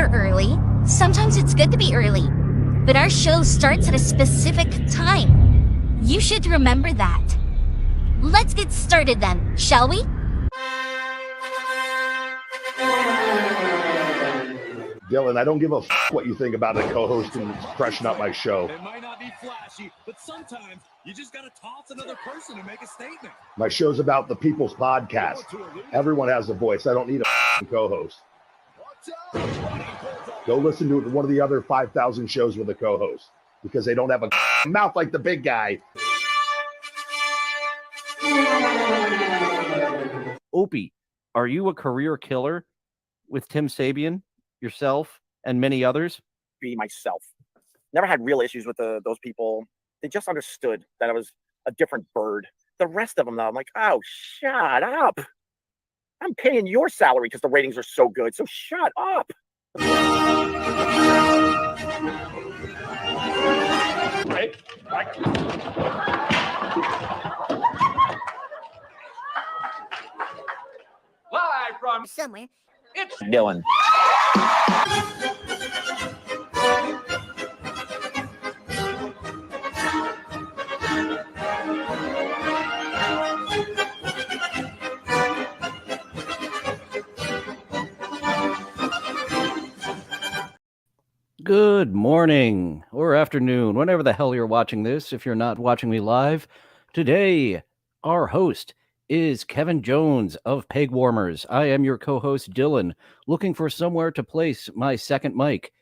we're early. Sometimes it's good to be early. But our show starts at a specific time. You should remember that. Let's get started then, shall we? Dillon, I don't give a what you think about a co-host and freshen up my show. It might not be flashy, but sometimes you just got to toss another person to make a statement. My show's about the people's podcast. Everyone has a voice. I don't need a co-host. Go listen to one of the other 5,000 shows with a co-host because they don't have a mouth like the big guy. Opie, are you a career killer with Tim Sabian, yourself, and many others? Be myself. Never had real issues with those people. They just understood that I was a different bird. The rest of them, though, I'm like, oh, shut up. I'm paying your salary because the ratings are so good, so shut up. Right. Live from somewhere. It's Dillon. Good morning or afternoon, whenever the hell you're watching this, if you're not watching me live. Today, our host is Kevin Jones of Pegwarmers. I am your co-host, Dillon, looking for somewhere to place my second mic.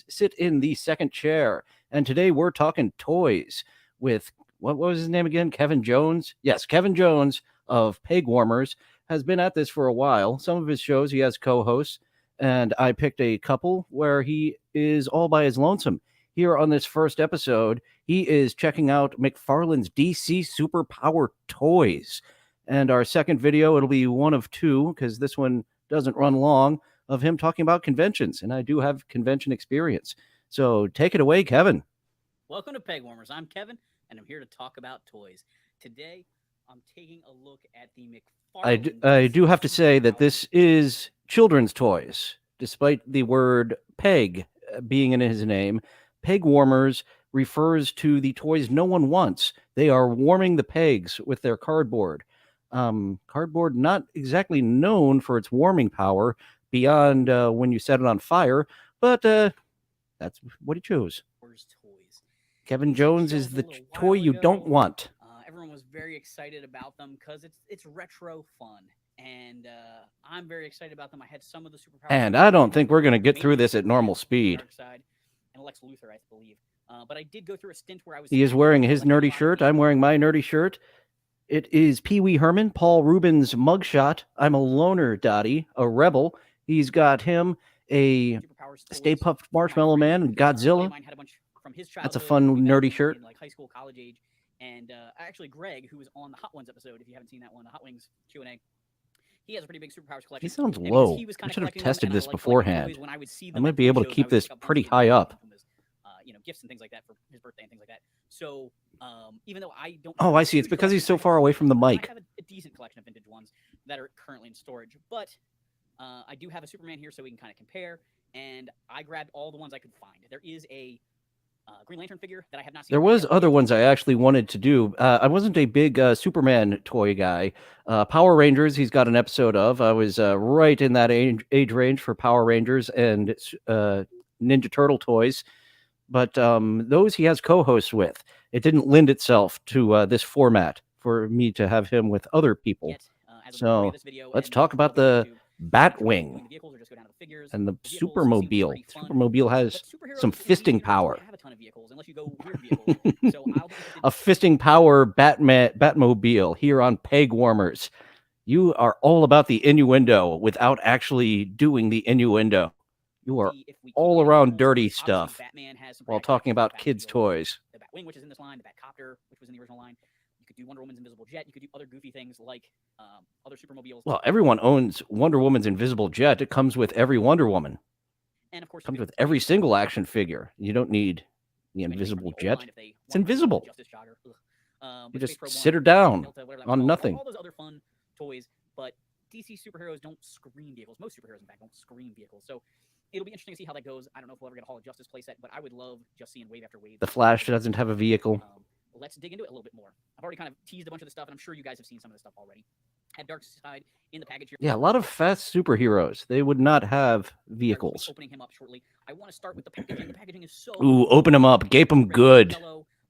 Sit in the second chair. And today we're talking toys with, what was his name again? Kevin Jones? Yes, Kevin Jones of Pegwarmers has been at this for a while. Some of his shows he has co-hosts, and I picked a couple where he is all by his lonesome. Here on this first episode, he is checking out McFarlane's DC Superpower toys. And our second video, it'll be one of two, because this one doesn't run long, of him talking about conventions. And I do have convention experience. So take it away, Kevin. Welcome to Pegwarmers. I'm Kevin, and I'm here to talk about toys. Today, I'm taking a look at the McFarlane. I do have to say that this is children's toys, despite the word peg being in his name. Pegwarmers refers to the toys no one wants. They are warming the pegs with their cardboard. Cardboard not exactly known for its warming power beyond when you set it on fire, but that's what he chose. Toys. Kevin Jones is the toy you don't want. Everyone was very excited about them because it's retro fun. And I'm very excited about them. I had some of the superpowers. And I don't think we're going to get through this at normal speed. And Lex Luthor, I believe. But I did go through a stint where I was... He is wearing his nerdy shirt. I'm wearing my nerdy shirt. It is Pee Wee Herman, Paul Rubin's mugshot. I'm a loner, Dottie, a rebel. He's got him, a Stay Puft Marshmallow Man, and Godzilla. That's a fun, nerdy shirt. Like high school, college age. And actually, Greg, who was on the Hot Ones episode, if you haven't seen that one, the Hot Wings Q&A, he has a pretty big superpowers collection. He sounds low. I should have tested this beforehand. I might be able to keep this pretty high up. Gifts and things like that for his birthday and things like that. So, even though I don't... Oh, I see. It's because he's so far away from the mic. I have a decent collection of vintage ones that are currently in storage, but I do have a Superman here so we can kind of compare, and I grabbed all the ones I could find. There is a Green Lantern figure that I have not seen. There was other ones I actually wanted to do. I wasn't a big Superman toy guy. Power Rangers, he's got an episode of. I was right in that age range for Power Rangers and Ninja Turtle toys. But those he has co-hosts with. It didn't lend itself to this format for me to have him with other people. So let's talk about the Batwing and the Supermobile. Supermobile has some fisting power. A fisting power Batmobile here on Pegwarmers. You are all about the innuendo without actually doing the innuendo. You are all around dirty stuff while talking about kids' toys. The Batwing, which is in this line, the Batcopter, which was in the original line. You could do Wonder Woman's Invisible Jet. You could do other goofy things like other Supermobiles. Well, everyone owns Wonder Woman's Invisible Jet. It comes with every Wonder Woman. And of course, it comes with every single action figure. You don't need the Invisible Jet. It's invisible. You just sit her down on nothing. All those other fun toys, but DC superheroes don't scream vehicles. Most superheroes, in fact, don't scream vehicles. So it'll be interesting to see how that goes. I don't know if we'll ever get a Hall of Justice playset, but I would love just seeing wave after wave. The Flash doesn't have a vehicle. Let's dig into it a little bit more. I've already kind of teased a bunch of the stuff, and I'm sure you guys have seen some of the stuff already. Have Darkseid in the package here. Yeah, a lot of fast superheroes. They would not have vehicles. Opening him up shortly. I want to start with the packaging. The packaging is so Ooh, open him up. Gape him good,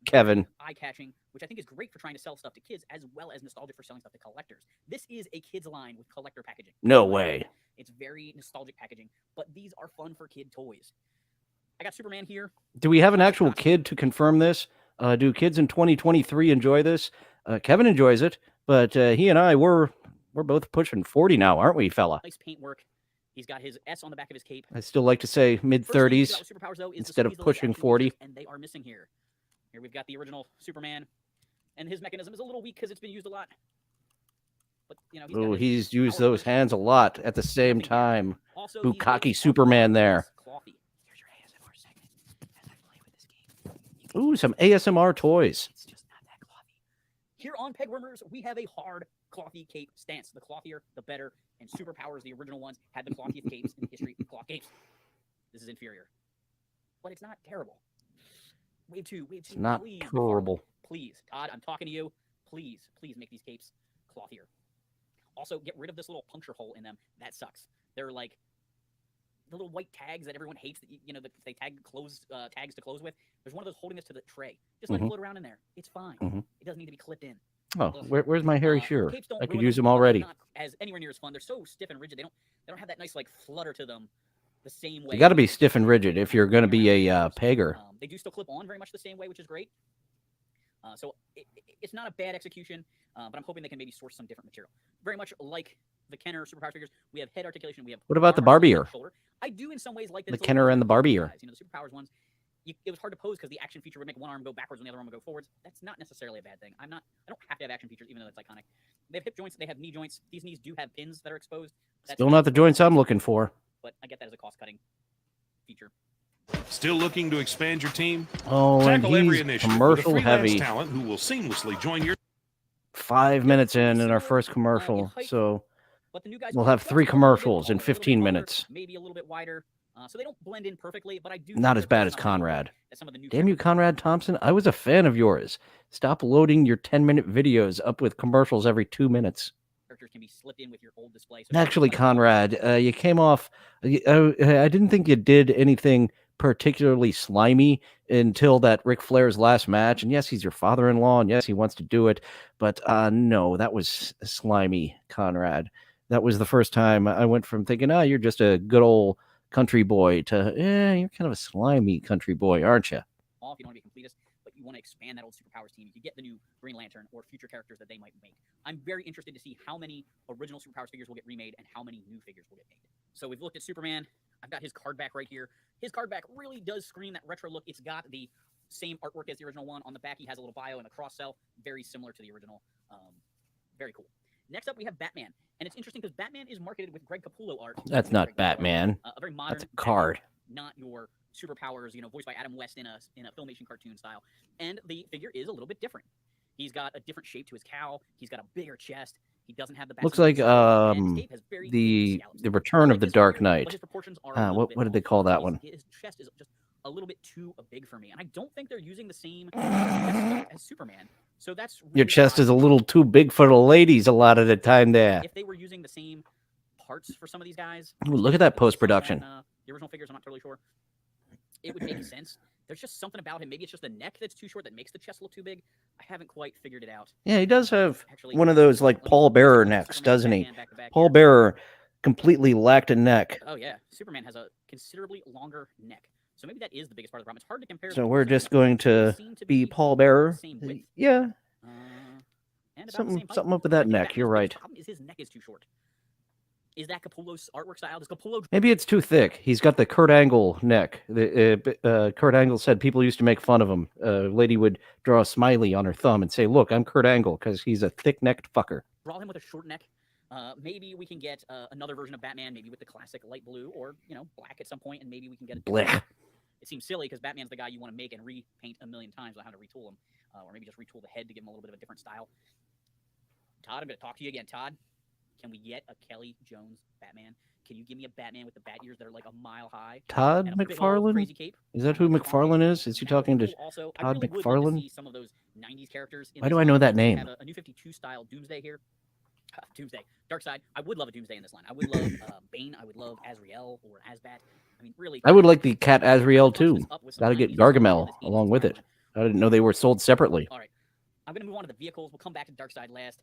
Kevin. Eye-catching, which I think is great for trying to sell stuff to kids as well as nostalgic for selling stuff to collectors. This is a kids line with collector packaging. No way. It's very nostalgic packaging, but these are fun for kid toys. I got Superman here. Do we have an actual kid to confirm this? Do kids in 2023 enjoy this? Kevin enjoys it, but he and I, we're both pushing 40 now, aren't we, fella? Nice paintwork. He's got his S on the back of his cape. I still like to say mid-30s instead of pushing 40. And they are missing here. Here we've got the original Superman, and his mechanism is a little weak because it's been used a lot. But you know, he's used those hands a lot at the same time. Also, Bukkake Superman there. Here's your ASMR segment as I play with this game. Ooh, some ASMR toys. It's just not that clothy. Here on Pegwarmers, we have a hard clothy cape stance. The clothier, the better. And Superpowers, the original ones, had the clothiest capes in the history of cloth capes. This is inferior, but it's not terrible. Wave two. It's not please, terrible. Please, Todd, I'm talking to you. Please make these capes clothier. Also, get rid of this little puncture hole in them. That sucks. They're like the little white tags that everyone hates. That they tag tags to close with. There's one of those holding this to the tray. Just let it float around in there. It's fine. It doesn't need to be clipped in. Oh, where's my hairy shear? I could use them but already. they're not as anywhere near as fun. They're so stiff and rigid. They don't have that nice like flutter to them the same way. You got to be stiff and rigid if you're going to be a pegger. They do still clip on very much the same way, which is great. So it's not a bad execution, but I'm hoping they can maybe source some different material. Very much like the Kenner Superpower figures, we have head articulation. We have. What about the Barbie ear? I do in some ways like that. The Kenner and the Barbie ear. You know, the Superpowers ones. It was hard to pose because the action feature would make one arm go backwards and the other arm would go forwards. That's not necessarily a bad thing. I don't have to have action features, even though that's iconic. They have hip joints. They have knee joints. These knees do have pins that are exposed. That's Still not the joints I'm looking for. But I get that as a cost-cutting feature. Still looking to expand your team? Oh, and Tackle every he's initiative commercial with a freelance heavy. talent who will seamlessly join your 5 minutes in our first commercial, so But the new guys we'll have 3 commercials in 15 minutes. Maybe a little bit wider. So they don't blend in perfectly, but I do. Not as bad as Conrad. Some of the new Damn you, Conrad Thompson. I was a fan of yours. Stop loading your 10-minute videos up with commercials every 2 minutes. Characters can be slipped in with your old display. Actually, Conrad, you came off. I didn't think you did anything particularly slimy until that Ric Flair's last match. And yes, he's your father-in-law, and yes, he wants to do it. But no, that was slimy, Conrad. That was the first time I went from thinking, you're just a good old country boy to, you're kind of a slimy country boy, aren't you? If you don't want to be completist, but you want to expand that old Superpowers team, you could get the new Green Lantern or future characters that they might make. I'm very interested to see how many original Superpowers figures will get remade and how many new figures will get made. So we've looked at Superman. I've got his card back right here. His card back really does scream that retro look. It's got the same artwork as the original one. On the back, he has a little bio and a cross cell, very similar to the original. Very cool. Next up, we have Batman. And it's interesting because Batman is marketed with Greg Capullo art. That's not Batman. A very modern. That's a card. Batman, not your Superpowers, voiced by Adam West in a Filmation cartoon style. And the figure is a little bit different. He's got a different shape to his cowl. He's got a bigger chest. He doesn't have the back. Looks like the Return of the Dark Knight. What did they call that one? His chest is just a little bit too big for me, and I don't think they're using the same as Superman. So that's really your chest is a little too big for the ladies a lot of the time there. If they were using the same parts for some of these guys, ooh, look at that post-production. The original figures, I'm not totally sure. It would make sense. There's just something about him. Maybe it's just the neck that's too short that makes the chest look too big. I haven't quite figured it out. Yeah, he does have one of those like Paul Bearer necks, doesn't he? Paul Bearer completely lacked a neck. Oh yeah, Superman has a considerably longer neck. So maybe that is the biggest part of the problem. It's hard to compare. So we're just going to be Paul Bearer. Yeah. Something up with that neck. You're right. The problem is his neck is too short. Is that Capullo's artwork style? Does Capullo... Maybe it's too thick. He's got the Kurt Angle neck. Kurt Angle said people used to make fun of him. A lady would draw a smiley on her thumb and say, "Look, I'm Kurt Angle," because he's a thick-necked fucker. Draw him with a short neck. Maybe we can get another version of Batman, maybe with the classic light blue or black at some point, and maybe we can get a. Blech. It seems silly because Batman's the guy you want to make and repaint a million times without having to retool him, or maybe just retool the head to give him a little bit of a different style. Todd, I'm going to talk to you again. Todd, Can we get a Kelly Jones Batman? Can you give me a Batman with the bat ears that are like a mile high? Todd and a big old McFarlane? crazy cape? Is that who McFarlane is? Is he talking to Also, I Todd really would like to McFarlane? see some of those 90s characters. Why do I know that name? We have a new 52 style Doomsday here. Doomsday, Darkseid. I would love a Doomsday in this line. I would love Bane. I would love Azrael or Azbat. I mean, really. I would like the Cat Azrael too. Got to get Gargamel along with it. I didn't know they were sold separately. All right, I'm gonna move on to the vehicles. We'll come back to Darkseid last.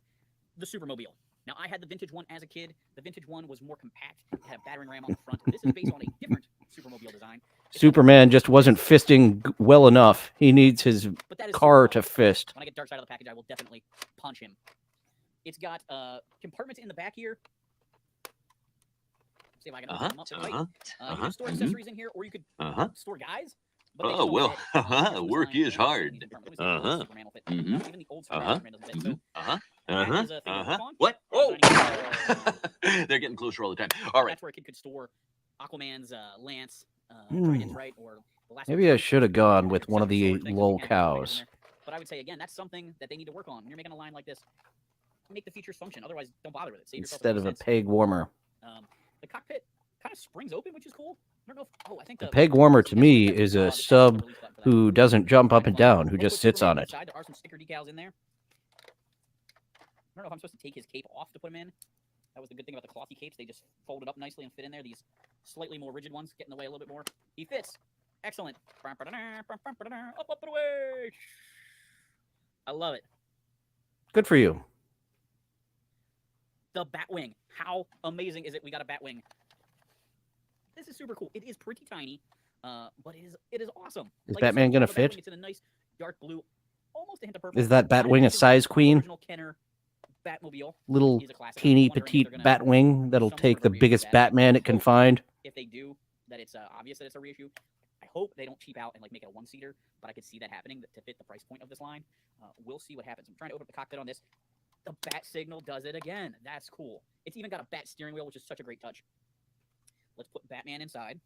The Supermobile. Now, I had the vintage one as a kid. The vintage one was more compact. It had a battering ram on the front. This is based on a different Supermobile design. Superman just wasn't fisting well enough. He needs his car to fist. When I get Darkseid out of the package, I will definitely punch him. It's got compartments in the back here. See if I can open them up. You can store accessories in here, or you could store guys. Oh, well, work is hard. Even the old Superman doesn't fit. What? Oh! They're getting closer all the time. All right. That's where a kid could store Aquaman's lance, dragons, right? Or the last Maybe I should have gone with one of the lol cows. But I would say, again, that's something that they need to work on. When you're making a line like this, make the features function. Otherwise, don't bother with it. Instead of a peg warmer. The cockpit kind of springs open, which is cool. I don't know if, I think the peg warmer to me is a sub who doesn't jump up and down, who just sits on it. There are some sticker decals in there. I don't know if I'm supposed to take his cape off to put him in. That was the good thing about the clothy capes. They just folded up nicely and fit in there. These slightly more rigid ones get in the way a little bit more. He fits. Excellent. Up, and away. I love it. Good for you. The Batwing. How amazing is it? We got a Batwing. This is super cool. It is pretty tiny, but it is awesome. Is Batman gonna fit? It's in a nice dark blue, almost a hint of purple. Is that Batwing a size queen? Batmobile. Little teeny petite Batwing that'll take the biggest Batman it can find. If they do, that it's obvious that it's a reissue. I hope they don't cheap out and like make it a one-seater, but I could see that happening to fit the price point of this line. We'll see what happens. I'm trying to open up the cockpit on this. The bat signal does it again. That's cool. It's even got a bat steering wheel, which is such a great touch. Let's put Batman inside.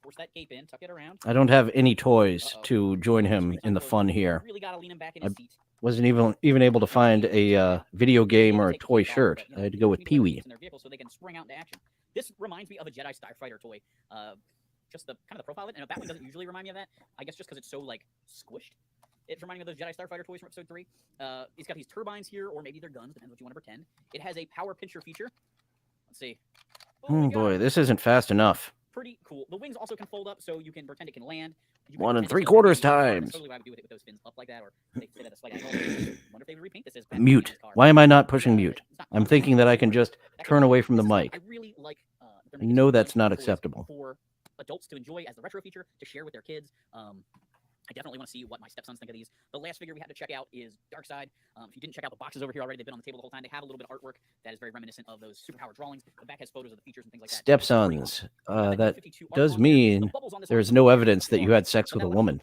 Force that cape in, tuck it around. I don't have any toys to join him in the fun here. Really gotta lean him back in his seat. Wasn't even able to find a video game or a toy shirt. I had to go with Pee-wee. So they can spring out into action. This reminds me of a Jedi Starfighter toy. Just the kind of the profile of it, and Batman doesn't usually remind me of that. I guess just because it's so like squished. It's reminding me of those Jedi Starfighter toys from Episode 3. It's got these turbines here, or maybe they're guns, depends what you want to pretend. It has a power pincher feature. Let's see. Oh boy, this isn't fast enough. Pretty cool. The wings also can fold up, so you can pretend it can land. 1 3/4 times. Totally what I would do with those fins up like that, or they fit at a slight angle. Wonder if they would repaint this as mute. Why am I not pushing mute? I'm thinking that I can just turn away from the mic. I really like. I know that's not acceptable. For adults to enjoy as the retro feature to share with their kids. I definitely want to see what my stepsons think of these. The last figure we had to check out is Darkseid. If you didn't check out the boxes over here already, they've been on the table the whole time. They have a little bit of artwork that is very reminiscent of those superpower drawings. The back has photos of the features and things like that. Stepsons. That does mean there's no evidence that you had sex with a woman.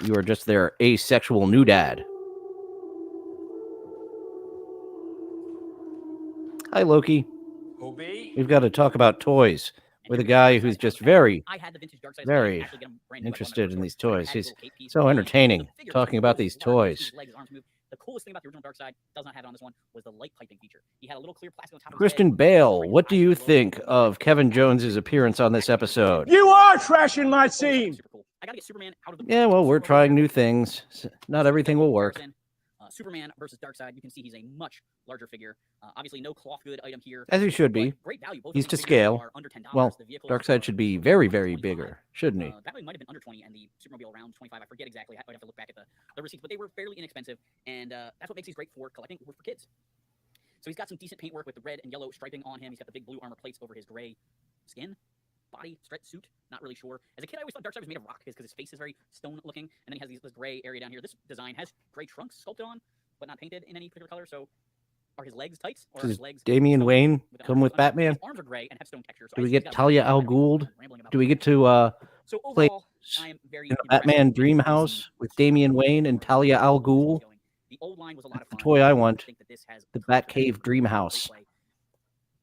You are just their asexual new dad. Hi, Loki. We've got to talk about toys with a guy who's just very interested in these toys. He's so entertaining talking about these toys. The coolest thing about the original Darkseid, does not have it on this one, was the light piping feature. He had a little clear plastic on top of his Christian head. Bale, what do you think of Kevin Jones's appearance on this episode? You are trashing my scene. Super cool. I gotta get Superman out of the Yeah, well, we're trying new things. Not everything will work. Superman versus Darkseid. You can see he's a much larger figure. Obviously, no cloth good item here. As he should be. Great value. Both He's of to these figures scale. are under $10. Well, The vehicles Darkseid should be very, very bigger, shouldn't he? Batman might have been under 20 and the Supermobile around 25. I forget exactly. I'd have to look back at the receipts, but they were fairly inexpensive, and that's what makes these great for collecting or for kids. So he's got some decent paintwork with the red and yellow striping on him. He's got the big blue armor plates over his gray skin. Body, stretch suit, not really sure. As a kid, I always thought Darkseid was made of rock because his face is very stone-looking, and then he has this gray area down here. This design has gray trunks sculpted on, but not painted in any particular color. So, are his legs tights? Or Does his legs Damian Wayne come with Batman? His arms are gray and have stone texture. So Do we get Talia al Ghul? Do we get to so play overall, I am very in a Batman Dream House with Damian Wayne and Talia al Ghul? The old line was a lot of The fun. toy I want. think that this has The Batcave Dream House.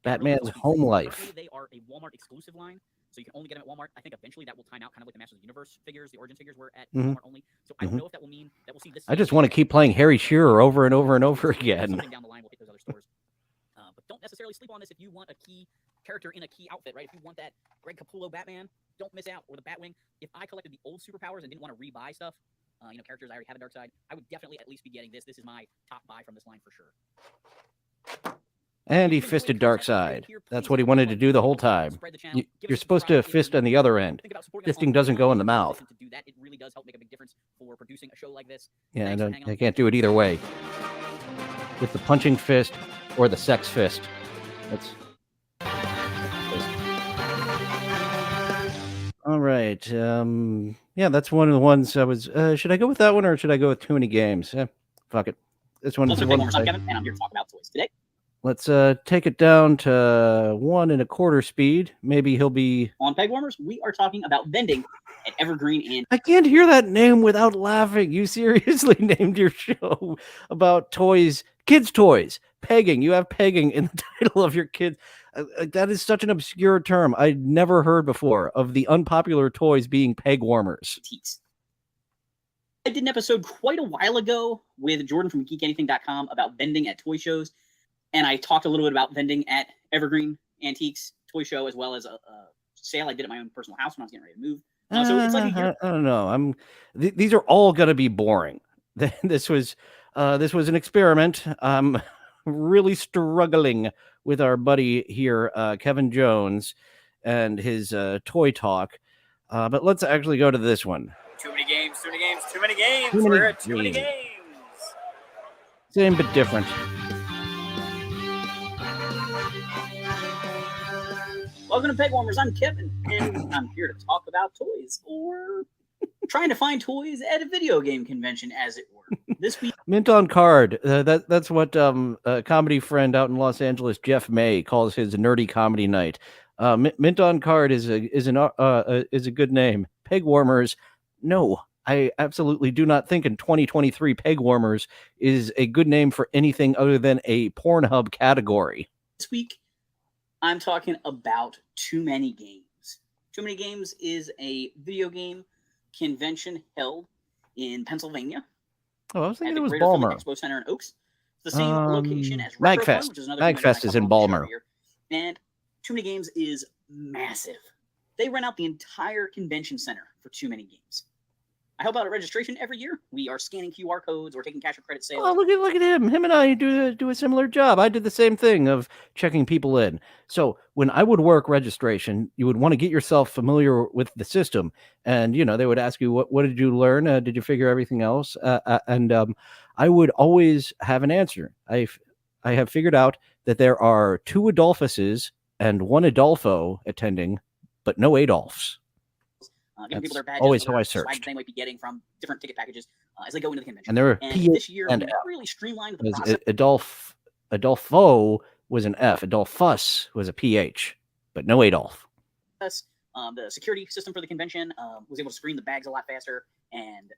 Batman's home life. They are a Walmart exclusive line. So you can only get them at Walmart. I think eventually that will time out, kind of like the Masters of the Universe figures, the Origin figures were at Walmart only. So I don't know if that will mean that we'll see this. I just want to keep playing Harry Shearer over and over and over again. Something down the line will hit those other stores. But don't necessarily sleep on this if you want a key character in a key outfit, right? If you want that Greg Capullo Batman, don't miss out. Or the Batwing. If I collected the old superpowers and didn't want to rebuy stuff, characters I already have in Darkseid, I would definitely at least be getting this. This is my top buy from this line for sure. And he fisted Darkseid. That's what he wanted to do the whole time. You're supposed to fist on the other end. Fisting doesn't go in the mouth. It really does help make a big difference for producing a show like this. Yeah, I can't do it either way. With the punching fist or the sex fist. That's... All right. Yeah, that's one of the ones I was... should I go with that one or should I go with Too Many Games? Fuck it. This one is the one... I'm Kevin, and I'm here to talk about toys today. Let's take it down to 1 1/4 speed. Maybe he'll be... On Pegwarmers, we are talking about vending at Evergreen and... I can't hear that name without laughing. You seriously named your show about toys, kids' toys, pegging. You have pegging in the title of your kids. That is such an obscure term I'd never heard before, of the unpopular toys being peg warmers. I did an episode quite a while ago with Jordan from GeekAnything.com about vending at toy shows. And I talked a little bit about vending at Evergreen Antiques Toy Show, as well as a sale I did at my own personal house when I was getting ready to move. So it's like I don't know. These are all going to be boring. This was an experiment. I'm really struggling with our buddy here, Kevin Jones, and his toy talk. But let's actually go to this one. Too many games. We're at Too Many Games. Same but different. Welcome to Pegwarmers. I'm Kevin, and I'm here to talk about toys, or trying to find toys at a video game convention, as it were. This week, Mint on Card. That's what a comedy friend out in Los Angeles, Jeff May, calls his nerdy comedy night. Mint on Card is a good name. Pegwarmers. No, I absolutely do not think in 2023 Pegwarmers is a good name for anything other than a Pornhub category. This week, I'm talking about Too Many Games. Too Many Games is a video game convention held in Pennsylvania. Oh, I was thinking it was Greater Balmer. Philly Expo Center in Oaks. It's the same location as Magfest. which is another Magfest is in Balmer. And Too Many Games is massive. They rent out the entire convention center for Too Many Games. I help out at registration every year. We are scanning QR codes or taking cash or credit sales. Oh, look at him. Him and I do a similar job. I did the same thing of checking people in. So when I would work registration, you would want to get yourself familiar with the system. And, they would ask you, what did you learn? Did you figure everything else? And I would always have an answer. I have figured out that there are 2 Adolphuses and 1 Adolfo attending, but no Adolphs. Giving people their badges, always how I searched. They might be getting from different ticket packages as they go into the convention. And there were this year, we really streamlined the process. Adolfo was an F. Adolphus was a PH, but no Adolf. The security system for the convention was able to screen the bags a lot faster, and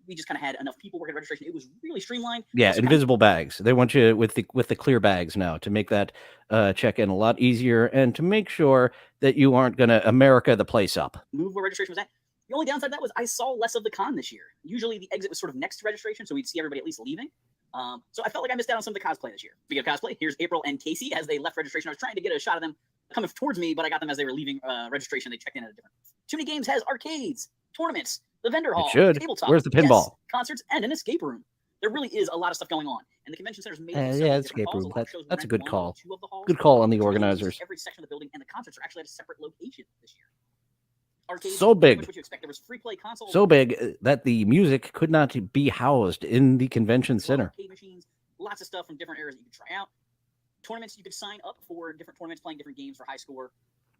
we just kind of had enough people working at registration. It was really streamlined. Yeah, invisible bags. They want you with the clear bags now to make that check-in a lot easier and to make sure that you aren't going to America the place up. Move where registration was at. The only downside of that was I saw less of the con this year. Usually the exit was sort of next to registration, so we'd see everybody at least leaving. So I felt like I missed out on some of the cosplay this year. Speaking of cosplay, here's April and Casey as they left registration. I was trying to get a shot of them coming towards me, but I got them as they were leaving registration. They checked in at a different. Too Many Games has arcades, tournaments, the vendor hall, tabletop, where's the pinball? Yes, concerts, and an escape room. There really is a lot of stuff going on, and the convention center's made. Escape room. That's a good call. Good call on the organizers. Every section of the building, and the concerts are actually at a separate location this year. Arcades, so big, what you expect. There was free play consoles. So big that the music could not be housed in the convention center. Arcade machines, lots of stuff from different areas that you could try out. Tournaments, you could sign up for different tournaments, playing different games for high score,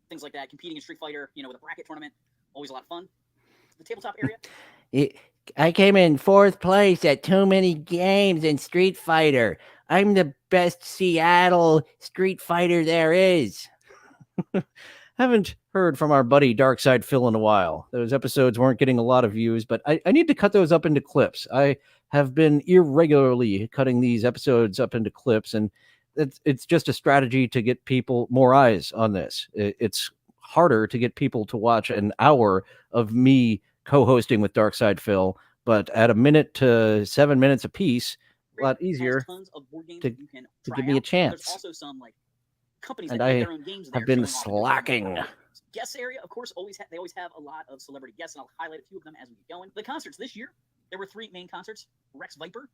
things like that. Competing in Street Fighter, with a bracket tournament, always a lot of fun. The tabletop area. I came in 4th place at Too Many Games in Street Fighter. I'm the best Seattle Street Fighter there is. Haven't heard from our buddy Darkseid Phil in a while. Those episodes weren't getting a lot of views, but I need to cut those up into clips. I have been irregularly cutting these episodes up into clips, and it's just a strategy to get people more eyes on this. It's harder to get people to watch an hour of me co-hosting with Darkside Phil, but at a minute to 7 minutes a piece, a lot easier to give me a chance. There's also some like companies And that make I their own games. have been slacking. Guest area, of course, they always have a lot of celebrity guests, and I'll highlight a few of them as we get going. The concerts this year, there were 3 main concerts: Rex Viper.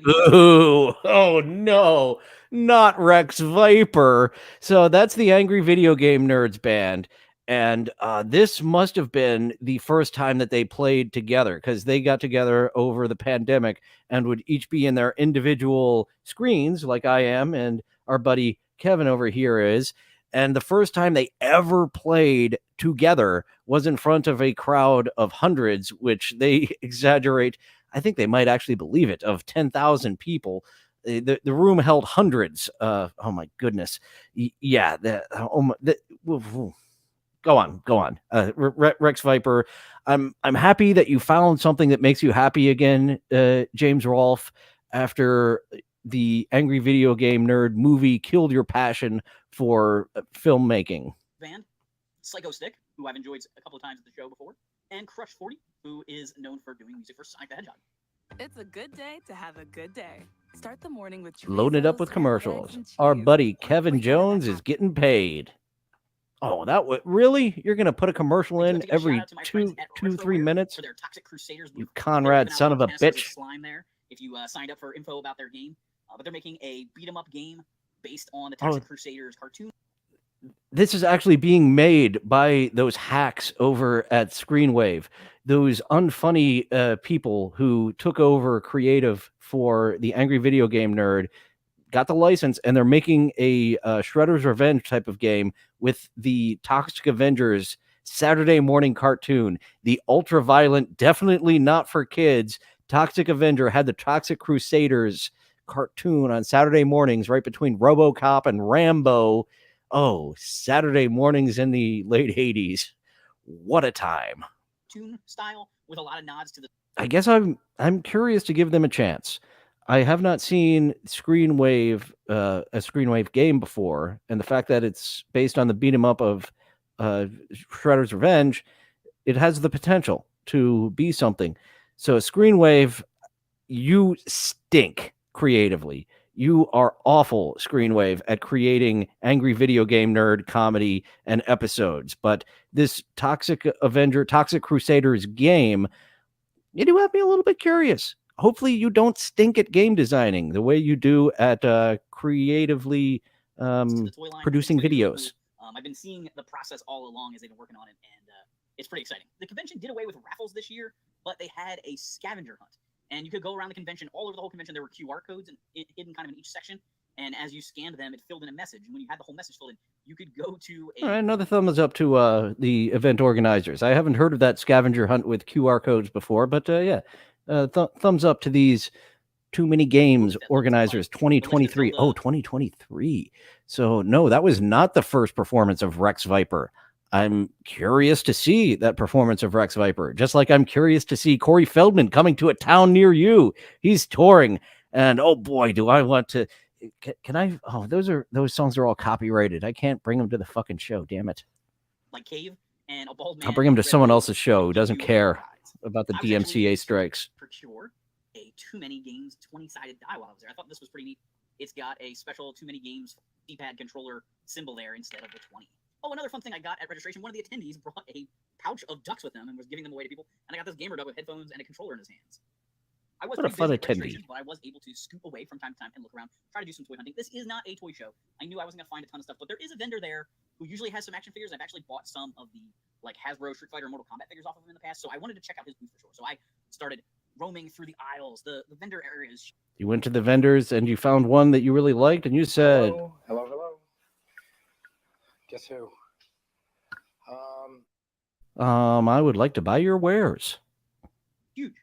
Ooh, oh no, not Rex Viper. So that's the Angry Video Game Nerds band. And this must have been the first time that they played together, because they got together over the pandemic and would each be in their individual screens, like I am and our buddy Kevin over here is. And the first time they ever played together was in front of a crowd of hundreds, which they exaggerate. I think they might actually believe it, of 10,000 people. The room held hundreds. Oh my goodness. Yeah. Go on. Rex Viper. I'm happy that you found something that makes you happy again, James Rolfe, after the Angry Video Game Nerd movie killed your passion for filmmaking. Band, Psycho Stick, who I've enjoyed a couple of times at the show before, and Crush 40, who is known for doing music for Sonic the Hedgehog. It's a good day to have a good day. Start the morning with loaded up with commercials. Our buddy Kevin Jones is getting paid. Oh, that would really? You're gonna put a commercial in every 2-3 minutes? For their Toxic Crusaders, you Conrad son of a bitch. Slime there if you signed up for info about their game, but they're making a beat 'em up game based on the Toxic Crusaders cartoon. This is actually being made by those hacks over at Screenwave, those unfunny people who took over creative for the Angry Video Game Nerd, got the license, and they're making a Shredder's Revenge type of game with the Toxic Avengers Saturday morning cartoon. The ultra-violent, definitely not for kids, Toxic Avenger had the Toxic Crusaders cartoon on Saturday mornings right between RoboCop and Rambo. Oh, Saturday mornings in the late 80s. What a time. Tune style with a lot of nods to the... I guess I'm curious to give them a chance. I have not seen Screenwave, a Screenwave game before, and the fact that it's based on the beat 'em up of Shredder's Revenge, it has the potential to be something. So Screenwave, you stink creatively. You are awful, Screenwave, at creating Angry Video Game Nerd comedy and episodes. But this Toxic Avenger, Toxic Crusaders game, you do have me a little bit curious. Hopefully you don't stink at game designing the way you do at creatively producing videos. I've been seeing the process all along as they've been working on it, and it's pretty exciting. The convention did away with raffles this year, but they had a scavenger hunt. And you could go around the convention, all over the whole convention, there were QR codes hidden kind of in each section. And as you scanned them, it filled in a message. And when you had the whole message filled in, you could go to a... All right, another thumbs up to the event organizers. I haven't heard of that scavenger hunt with QR codes before, but yeah, thumbs up to these Too Many Games organizers 2023. Oh, 2023. So no, that was not the first performance of Rex Viper. I'm curious to see that performance of Rex Viper, just like I'm curious to see Corey Feldman coming to a town near you. He's touring, and oh boy, do I want to. Can I? Oh, those songs are all copyrighted. I can't bring them to the fucking show. Damn it! Like Cave and a bald man. I'll bring him to someone else's show who doesn't care about the DMCA strikes. Procure a Too Many Games 20-sided die while I was there. I thought this was pretty neat. It's got a special Too Many Games D-pad controller symbol there instead of the 20. Oh, another fun thing I got at registration, one of the attendees brought a pouch of ducks with them and was giving them away to people, and I got this gamer dog with headphones and a controller in his hands. I was what a fun attendee. But I was able to scoop away from time to time and look around, try to do some toy hunting. This is not a toy show. I knew I wasn't going to find a ton of stuff, but there is a vendor there who usually has some action figures. I've actually bought some of the like Hasbro, Street Fighter, Mortal Kombat figures off of him in the past, so I wanted to check out his booth for sure. So I started roaming through the aisles, the vendor areas. You went to the vendors and you found one that you really liked, and you said, Hello. Guess who? I would like to buy your wares. Huge.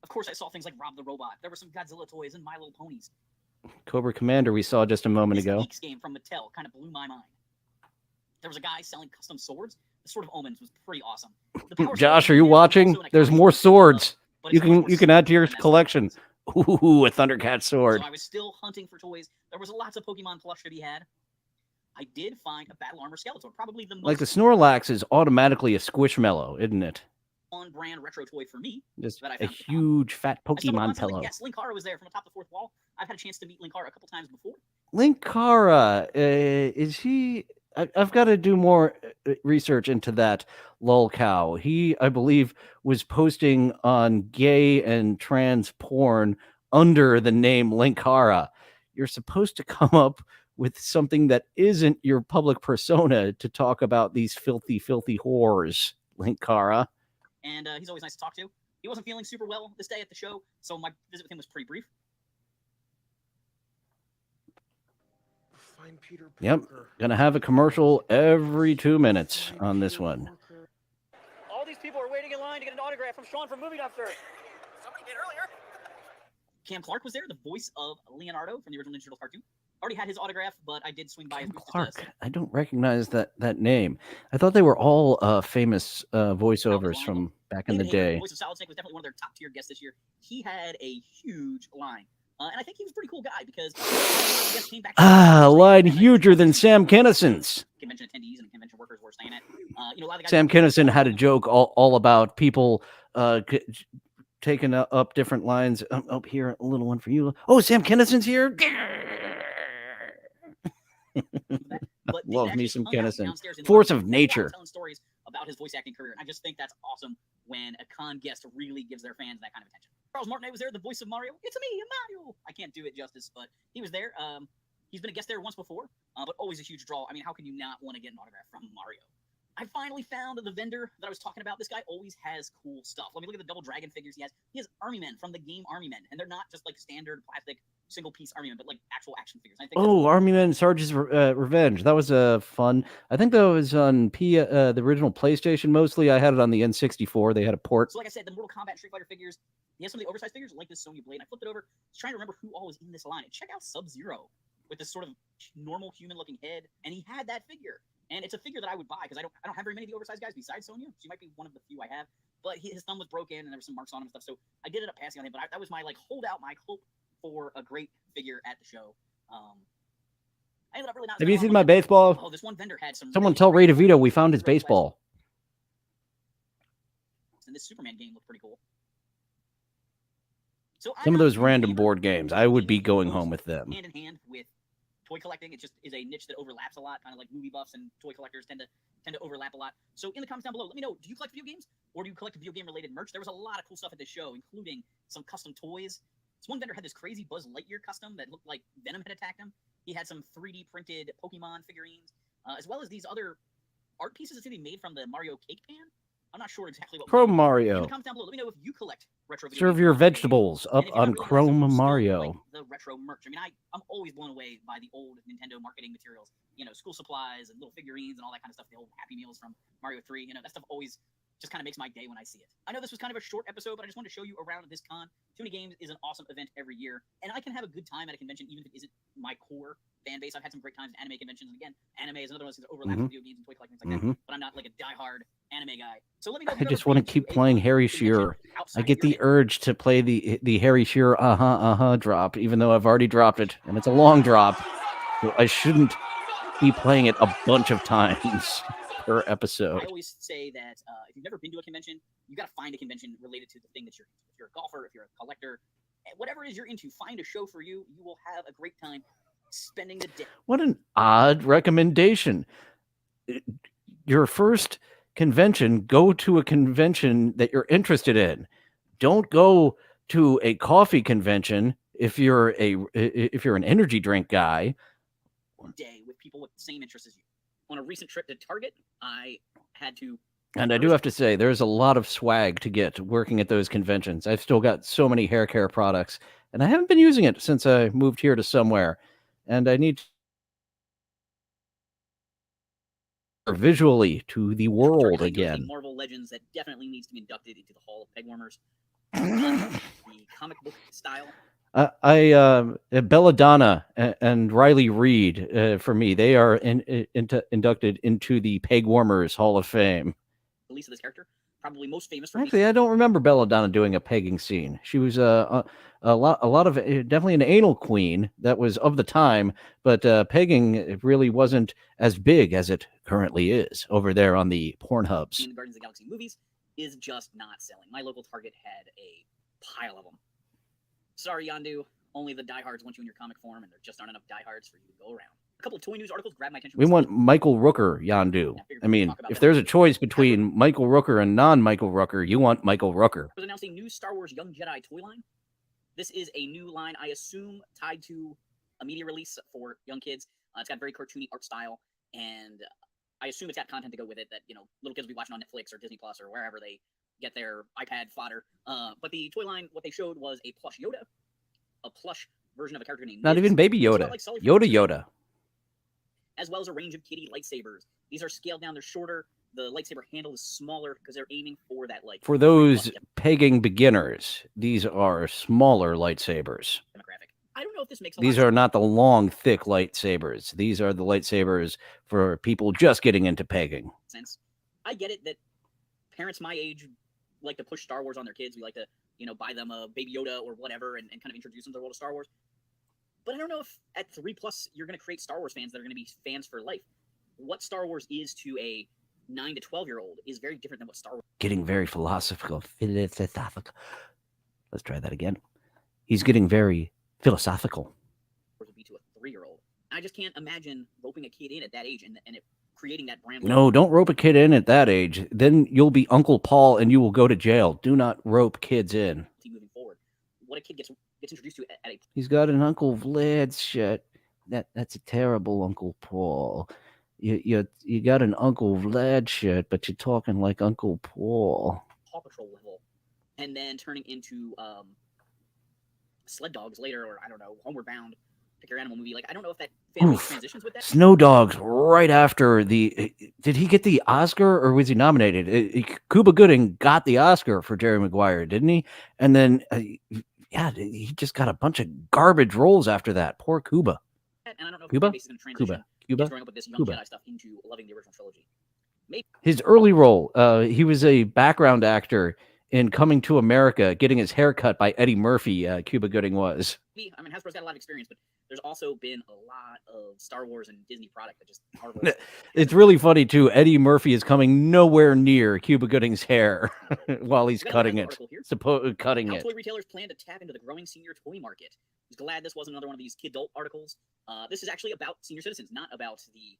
Of course, I saw things like Rob the Robot. There were some Godzilla toys and My Little Ponies. Cobra Commander we saw just a moment ago. This game from Mattel kind of blew my mind. There was a guy selling custom swords. The Sword of Omens was pretty awesome. Josh, are you watching? There's more swords. You can add to your collection. Ooh, a Thundercat sword. So I was still hunting for toys. There was lots of Pokemon plush to be had. I did find a Battle Armor Skeletor, probably the most Like the Snorlax is automatically a Squishmallow, isn't it? on-brand retro toy for me. Just that I a found huge fat I stumbled Pokemon onto pillow. Yes, Linkara was there from atop the fourth wall. I've had a chance to meet Linkara a couple times before. Linkara, is he? I've got to do more research into that lolcow. He, I believe, was posting on gay and trans porn under the name Linkara. You're supposed to come up with something that isn't your public persona to talk about these filthy, filthy whores, Linkara. And he's always nice to talk to. He wasn't feeling super well this day at the show, so my visit with him was pretty brief. Yep, gonna have a commercial every 2 minutes on this one. All these people are waiting in line to get an autograph from Sean from Movie Dumpster. Somebody did earlier. Cam Clark was there, the voice of Leonardo from the original Ninja Turtles cartoon. Already had his autograph, but I did swing by his booth. Clark, I don't recognize that name. I thought they were all famous voiceovers from back in the day. The voice of Solid Snake was definitely one of their top tier guests this year. He had a huge line. And I think he was a pretty cool guy because guests came back. A line huger than Sam Kinnison's. Convention attendees and convention workers were saying it. A lot of the guys Sam Kinnison had a joke all about people taking up different lines. Up here, a little one for you. Oh, Sam Kinnison's here. Love me some Kinnison. Force of nature. Telling stories about his voice acting career. And I just think that's awesome when a con guest really gives their fans that kind of attention. Charles Martinet was there, the voice of Mario. It's me, Mario. I can't do it justice, but he was there. He's been a guest there once before, but always a huge draw. I mean, how can you not want to get an autograph from Mario? I finally found the vendor that I was talking about. This guy always has cool stuff. Let me look at the double dragon figures he has. He has Army Men from the game Army Men, and they're not just like standard plastic single piece Army Men, but like actual action figures. I think Army Men Sarge's Revenge. That was fun. I think that was on the original PlayStation mostly. I had it on the N64. They had a port. So like I said, the Mortal Kombat Street Fighter figures, he has some of the oversized figures like this Sonya Blade. I flipped it over. I was trying to remember who all was in this line. And check out Sub-Zero with this sort of normal human looking head, and he had that figure. And it's a figure that I would buy because I don't have very many of the oversized guys besides Sonya. She might be one of the few I have. But his thumb was broken and there was some marks on him and stuff. So I did end up passing on him. But that was my holdout, my hope for a great figure at the show. I ended up really not. Have you seen my baseball? Oh, this one vendor had some. Someone tell Ray DeVito we found his baseball. And this Superman game looked pretty cool. So some of those random board games, I would be going home with them. Hand in hand with toy collecting. It just is a niche that overlaps a lot, kind of like movie buffs and toy collectors tend to overlap a lot. So in the comments down below, let me know, do you collect video games or do you collect video game related merch? There was a lot of cool stuff at this show, including some custom toys. This one vendor had this crazy Buzz Lightyear custom that looked like Venom had attacked him. He had some 3D printed Pokemon figurines, as well as these other art pieces that he made from the Mario cake pan. I'm not sure exactly what. Chrome Mario. In the comments down below, let me know if you collect retro video Serve games. your vegetables up on Chrome Mario. Like the retro merch. I mean, I'm always blown away by the old Nintendo marketing materials. You know, school supplies and little figurines and all that kind of stuff. The old Happy Meals from Mario 3. You know, that stuff always just kind of makes my day when I see it. I know this was kind of a short episode, but I just wanted to show you around this con. Too Many Games is an awesome event every year, and I can have a good time at a convention even if it isn't my core fan base. I've had some great times at anime conventions, and again, anime is another one that overlaps with video games and toy collecting things like that, but I'm not like a diehard anime guy. So let me know. I just want to keep playing Harry Shearer. I get the urge to play the Harry Shearer drop, even though I've already dropped it, and it's a long drop, so I shouldn't be playing it a bunch of times per episode. I always say that if you've never been to a convention, you got to find a convention related to the thing that you're into. If you're a golfer, if you're a collector, whatever it is you're into, find a show for you. You will have a great time spending the day. What an odd recommendation. Your first convention, go to a convention that you're interested in. Don't go to a coffee convention if you're an energy drink guy. Day with people with the same interests as you. On a recent trip to Target, I had to. And I do have to say, there's a lot of swag to get working at those conventions. I've still got so many hair care products, and I haven't been using it since I moved here to somewhere. And I need to visually to the world again. Marvel Legends that definitely needs to be inducted into the Hall of Pegwarmers. The comic book style. Belladonna and Riley Reid, for me, they are inducted into the Pegwarmers Hall of Fame. Release of this character. probably most famous for Actually, I don't remember Belladonna doing a pegging scene. She was a lot of definitely an anal queen that was of the time, but pegging really wasn't as big as it currently is over there on the Pornhubs. in the Guardians of the Galaxy movies is just not selling. My local Target had a pile of them. Sorry, Yondu. Only the diehards want you in your comic form, and there just aren't enough diehards for you to go around. A couple of toy news articles grabbed my attention. We want Michael Rooker Yondu. I mean, if there's a choice between Michael Rooker and non-Michael Rooker, you want Michael Rooker. Was announcing a new Star Wars Young Jedi toy line. This is a new line, I assume, tied to a media release for young kids. It's got very cartoony art style, and I assume it's got content to go with it that, you know, little kids will be watching on Netflix or Disney Plus or wherever they get their iPad fodder. But the toy line, what they showed was a plush Yoda, a plush version of a character named Not even Baby Yoda. Yoda. As well as a range of kitty lightsabers. These are scaled down, they're shorter. The lightsaber handle is smaller because they're aiming for that, like, For those pegging beginners, these are smaller lightsabers. demographic. I don't know if this makes These are not the long, thick lightsabers. These are the lightsabers for people just getting into pegging. sense. I get it that parents my age like to push Star Wars on their kids. We like to, you know, buy them a Baby Yoda or whatever and kind of introduce them to the world of Star Wars. But I don't know if at 3+ you're going to create Star Wars fans that are going to be fans for life. What Star Wars is to a 9 to 12-year-old is very different than what Star Wars. Getting very philosophical. Let's try that again. He's getting very philosophical. Would be to a 3-year-old. I just can't imagine roping a kid in at that age and it creating that brand. No, don't rope a kid in at that age. Then you'll be Uncle Paul and you will go to jail. Do not rope kids in. Moving forward, what a kid gets introduced to at a. He's got an Uncle Vlad shirt. That's a terrible Uncle Paul. You got an Uncle Vlad shirt, but you're talking like Uncle Paul. Paw Patrol level, and then turning into Sled Dogs later, or I don't know, Homeward Bound, pick your animal movie. Like, I don't know if that family transitions with that. Snow Dogs right after the. Did he get the Oscar or was he nominated? Cuba Gooding got the Oscar for Jerry Maguire, didn't he? And then, yeah, he just got a bunch of garbage roles after that. Poor Cuba. And I don't know if Cuba? Cuba? Transition Cuba? growing up with this young Cuba. Jedi stuff into loving the original trilogy. Maybe His early role, he was a background actor in Coming to America, getting his hair cut by Eddie Murphy. Cuba Gooding was. I mean, Hasbro's got a lot of experience, but there's also been a lot of Star Wars and Disney product that just It's really funny too. Eddie Murphy is coming nowhere near Cuba Gooding's hair while he's cutting it. Cutting How it. toy retailers plan to tap into the growing senior toy market. I was glad this wasn't another one of these kid-adult articles. This is actually about senior citizens, not about the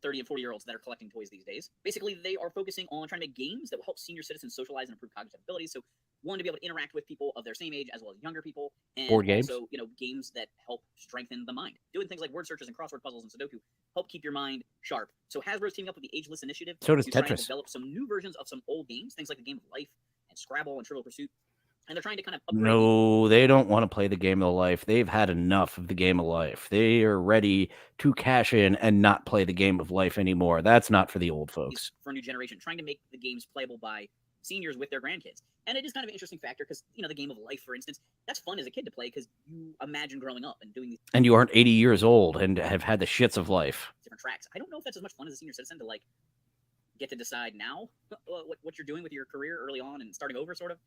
30 and 40-year-olds that are collecting toys these days. Basically, they are focusing on trying to make games that will help senior citizens socialize and improve cognitive abilities. So, one, to be able to interact with people of their same age as well as younger people, and Board games? also, you know, games that help strengthen the mind. Doing things like word searches and crossword puzzles and Sudoku help keep your mind sharp. So, Hasbro's teaming up with the Ageless Initiative So does to try and Tetris. develop some new versions of some old games, things like the Game of Life and Scrabble and Trivial Pursuit. And they're trying to kind of upgrade No, they don't want to play the game of life. They've had enough of the game of life. They are ready to cash in and not play the game of life anymore. That's not for the old folks. for a new generation, trying to make the games playable by seniors with their grandkids. And it is kind of an interesting factor because, you know, the Game of Life, for instance, that's fun as a kid to play because you imagine growing up and doing these And you aren't 80 years old and have had the shits of life. different tracks. I don't know if that's as much fun as a senior citizen to, like, get to decide now what you're doing with your career early on and starting over, sort of.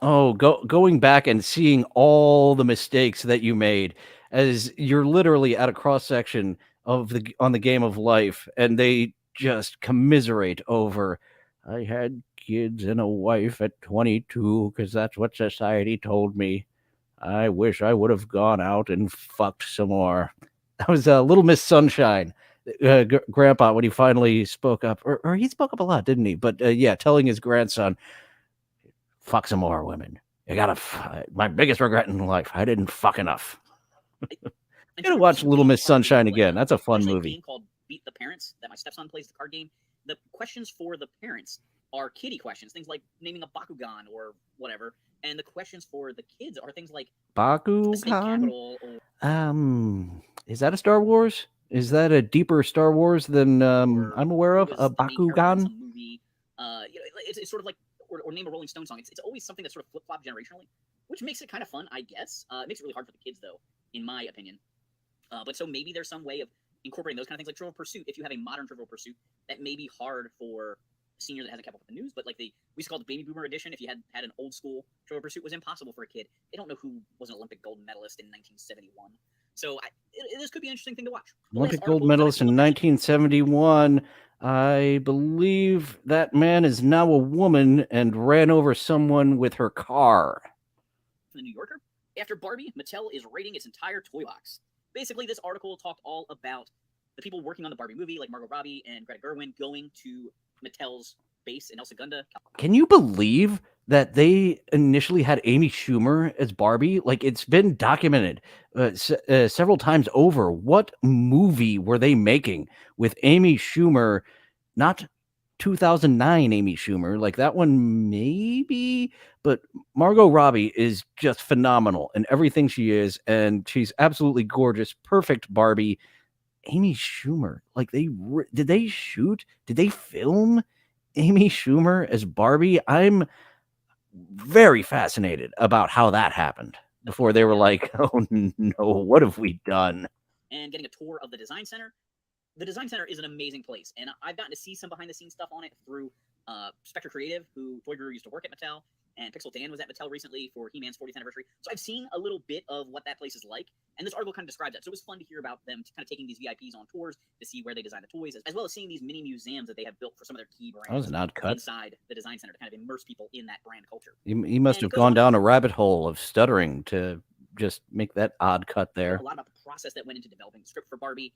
Oh, going back and seeing all the mistakes that you made as you're literally at a cross section of on the game of life, and they just commiserate over. I had kids and a wife at 22 because that's what society told me. I wish I would have gone out and fucked some more. That was Little Miss Sunshine. Grandpa, when he finally spoke up, or he spoke up a lot, didn't he? But yeah, telling his grandson, fuck some more women. You gotta. My biggest regret in life, I didn't fuck enough. You gotta watch Little Miss Sunshine again. That's a fun There's a movie. game called Beat the Parents that my stepson plays, the card game. The questions for the parents are kiddie questions, things like naming a Bakugan or whatever. And the questions for the kids are things like the state Bakugan. capital or Is that a Star Wars? Is that a deeper Star Wars than I'm aware of? A Bakugan. movie. You know, it's sort of like or name a Rolling Stone song. It's always something that's sort of flip flop generationally, which makes it kind of fun, I guess. It makes it really hard for the kids, though, in my opinion. But so maybe there's some way of incorporating those kind of things, like Trivial Pursuit. If you have a modern Trivial Pursuit, that may be hard for senior that hasn't kept up with the news, but like we used to call it the baby boomer edition. If you had an old school Trivial Pursuit, was impossible for a kid. They don't know who was an Olympic gold medalist in 1971. So this could be an interesting thing to watch. Olympic gold medalist in 1971. I believe that man is now a woman and ran over someone with her car. The New Yorker. After Barbie, Mattel is raiding its entire toy box. Basically, this article talked all about the people working on the Barbie movie, like Margot Robbie and Greta Gerwig, going to Mattel's base in El Segundo. Can you believe that they initially had Amy Schumer as Barbie? Like, it's been documented several times over. What movie were they making with Amy Schumer? Not 2009 Amy Schumer, like that one maybe, but Margot Robbie is just phenomenal in everything she is, and she's absolutely gorgeous, perfect Barbie. Amy Schumer, like did they film Amy Schumer as Barbie? I'm very fascinated about how that happened before they were like, oh no, what have we done? And getting a tour of the design center. The design center is an amazing place, and I've gotten to see some behind the scenes stuff on it through Spectre Creative, who Toy Guru used to work at Mattel, and Pixel Dan was at Mattel recently for He-Man's 40th anniversary. So I've seen a little bit of what that place is like, and this article kind of describes that. So it was fun to hear about them kind of taking these VIPs on tours to see where they design the toys, as well as seeing these mini museums that they have built for some of their key brands. That was an odd cut. Inside the design center to kind of immerse people in that brand culture. He must have gone down a rabbit hole of stuttering to just make that odd cut there. A lot about the process that went into developing the script for Barbie.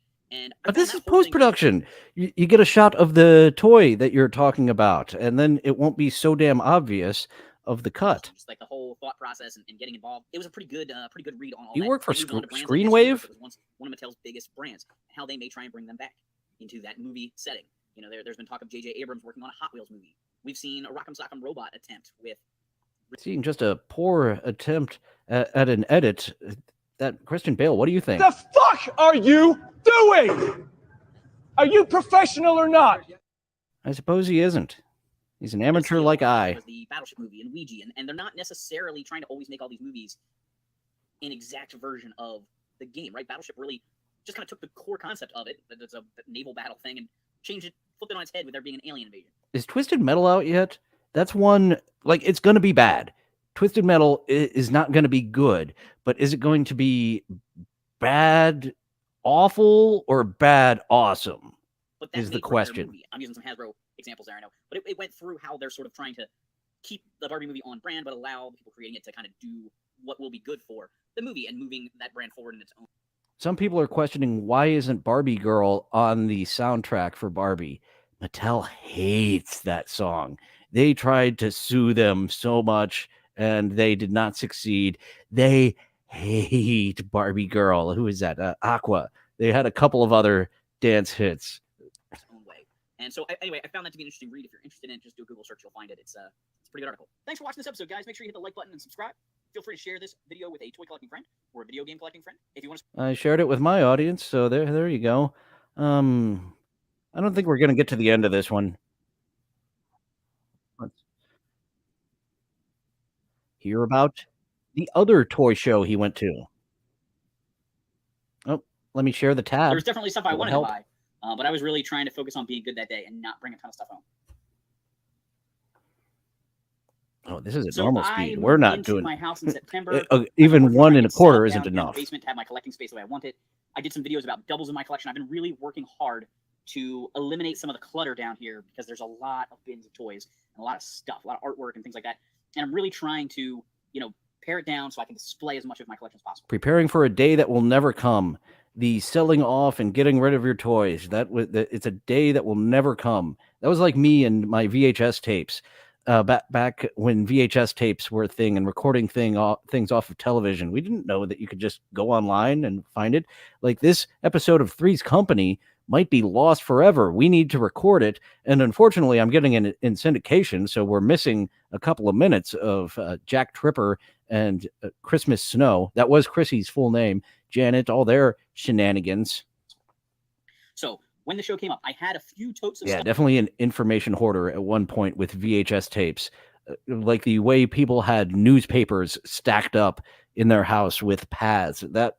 But this is post-production. You get a shot of the toy that you're talking about, and then it won't be so damn obvious of the cut. Just like the whole thought process and getting involved. It was a pretty good read on all you that. Work for Screenwave? It was once one of Mattel's biggest brands. How they may try and bring them back into that movie setting. You know, there's been talk of J.J. Abrams working on a Hot Wheels movie. We've seen a Rock'em Sock'em Robot attempt with... Seeing just a poor attempt at an edit. That Christian Bale, what do you think? The fuck are you doing? Are you professional or not? I suppose he isn't. He's an amateur like I. The Battleship movie and Ouija, and they're not necessarily trying to always make all these movies an exact version of the game, right? Battleship really just kind of took the core concept of it, that it's a naval battle thing, and changed it, flipped it on its head with there being an alien invasion. Is Twisted Metal out yet? That's one, like, it's going to be bad. Twisted Metal is not going to be good, but is it going to be bad awful or bad awesome? But is the question. I'm using some Hasbro examples there, I know. But it went through how they're sort of trying to keep the Barbie movie on brand, but allow the people creating it to kind of do what will be good for the movie and moving that brand forward in its own. Some people are questioning why isn't Barbie Girl on the soundtrack for Barbie? Mattel hates that song. They tried to sue them so much, and they did not succeed. They hate Barbie Girl. Who is that? Aqua. They had a couple of other dance hits. Own way. And so, anyway, I found that to be an interesting read. If you're interested in it, just do a Google search. You'll find it. It's a pretty good article. Thanks for watching this episode, guys. Make sure you hit the like button and subscribe. Feel free to share this video with a toy collecting friend or a video game collecting friend. If you want to... I shared it with my audience, so there you go. I don't think we're going to get to the end of this one. Let's hear about the other toy show he went to. Oh, let me share the tab. There's definitely stuff I wanted to buy, but I was really trying to focus on being good that day and not bring a ton of stuff home. Oh, this is a normal speed. We're not doing my house in September. Even 1 1/4 isn't enough. Basement to have my collecting space the way I want it. I did some videos about doubles in my collection. I've been really working hard to eliminate some of the clutter down here because there's a lot of bins of toys and a lot of stuff, a lot of artwork and things like that. And I'm really trying to, pare it down so I can display as much of my collection as possible. Preparing for a day that will never come. The selling off and getting rid of your toys. It's a day that will never come. That was like me and my VHS tapes. Back when VHS tapes were a thing and recording things off of television, we didn't know that you could just go online and find it. Like this episode of Three's Company might be lost forever. We need to record it, and unfortunately, I'm getting it in syndication, so we're missing a couple of minutes of Jack Tripper and Christmas Snow. That was Chrissy's full name. Janet, all their shenanigans. So when the show came up, I had a few totes of stuff. Definitely an information hoarder at one point with VHS tapes, like the way people had newspapers stacked up in their house with pads. That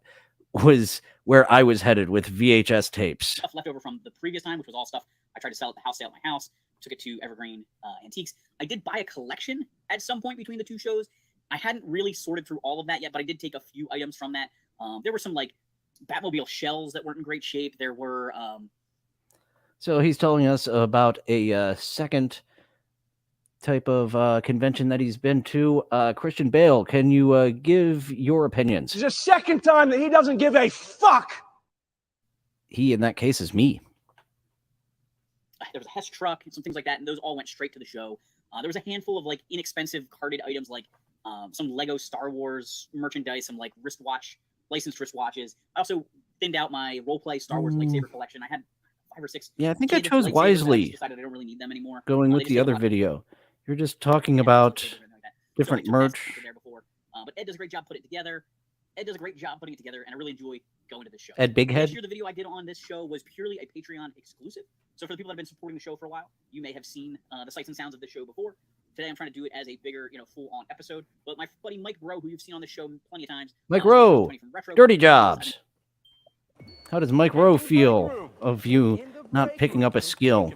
was where I was headed with VHS tapes. Stuff left over from the previous time, which was all stuff I tried to sell at the house sale at my house. Took it to Evergreen Antiques. I did buy a collection at some point between the two shows. I hadn't really sorted through all of that yet, but I did take a few items from that. There were some like Batmobile shells that weren't in great shape. There were. So he's telling us about a second type of convention that he's been to. Christian Bale, can you give your opinions? This is the second time that he doesn't give a fuck. He, in that case, is me. There was a Hess truck and some things like that, and those all went straight to the show. There was a handful of like inexpensive carded items, like some Lego Star Wars merchandise, some like licensed wristwatches. I also thinned out my roleplay Star Wars lightsaber collection. I had 5 or 6. Yeah, I think I chose wisely. I decided I don't really need them anymore. Going with the other video, you're just talking about different merch. But Ed does a great job putting it together. And I really enjoy going to this show. Ed Bighead. This year, the video I did on this show was purely a Patreon exclusive. So for the people that have been supporting the show for a while, you may have seen the sights and sounds of the show before. Today, I'm trying to do it as a bigger, full-on episode. But my buddy Mike Rowe, who you've seen on the show plenty of times, Mike Rowe, Dirty Jobs. How does Mike Rowe feel of you not picking up a skill?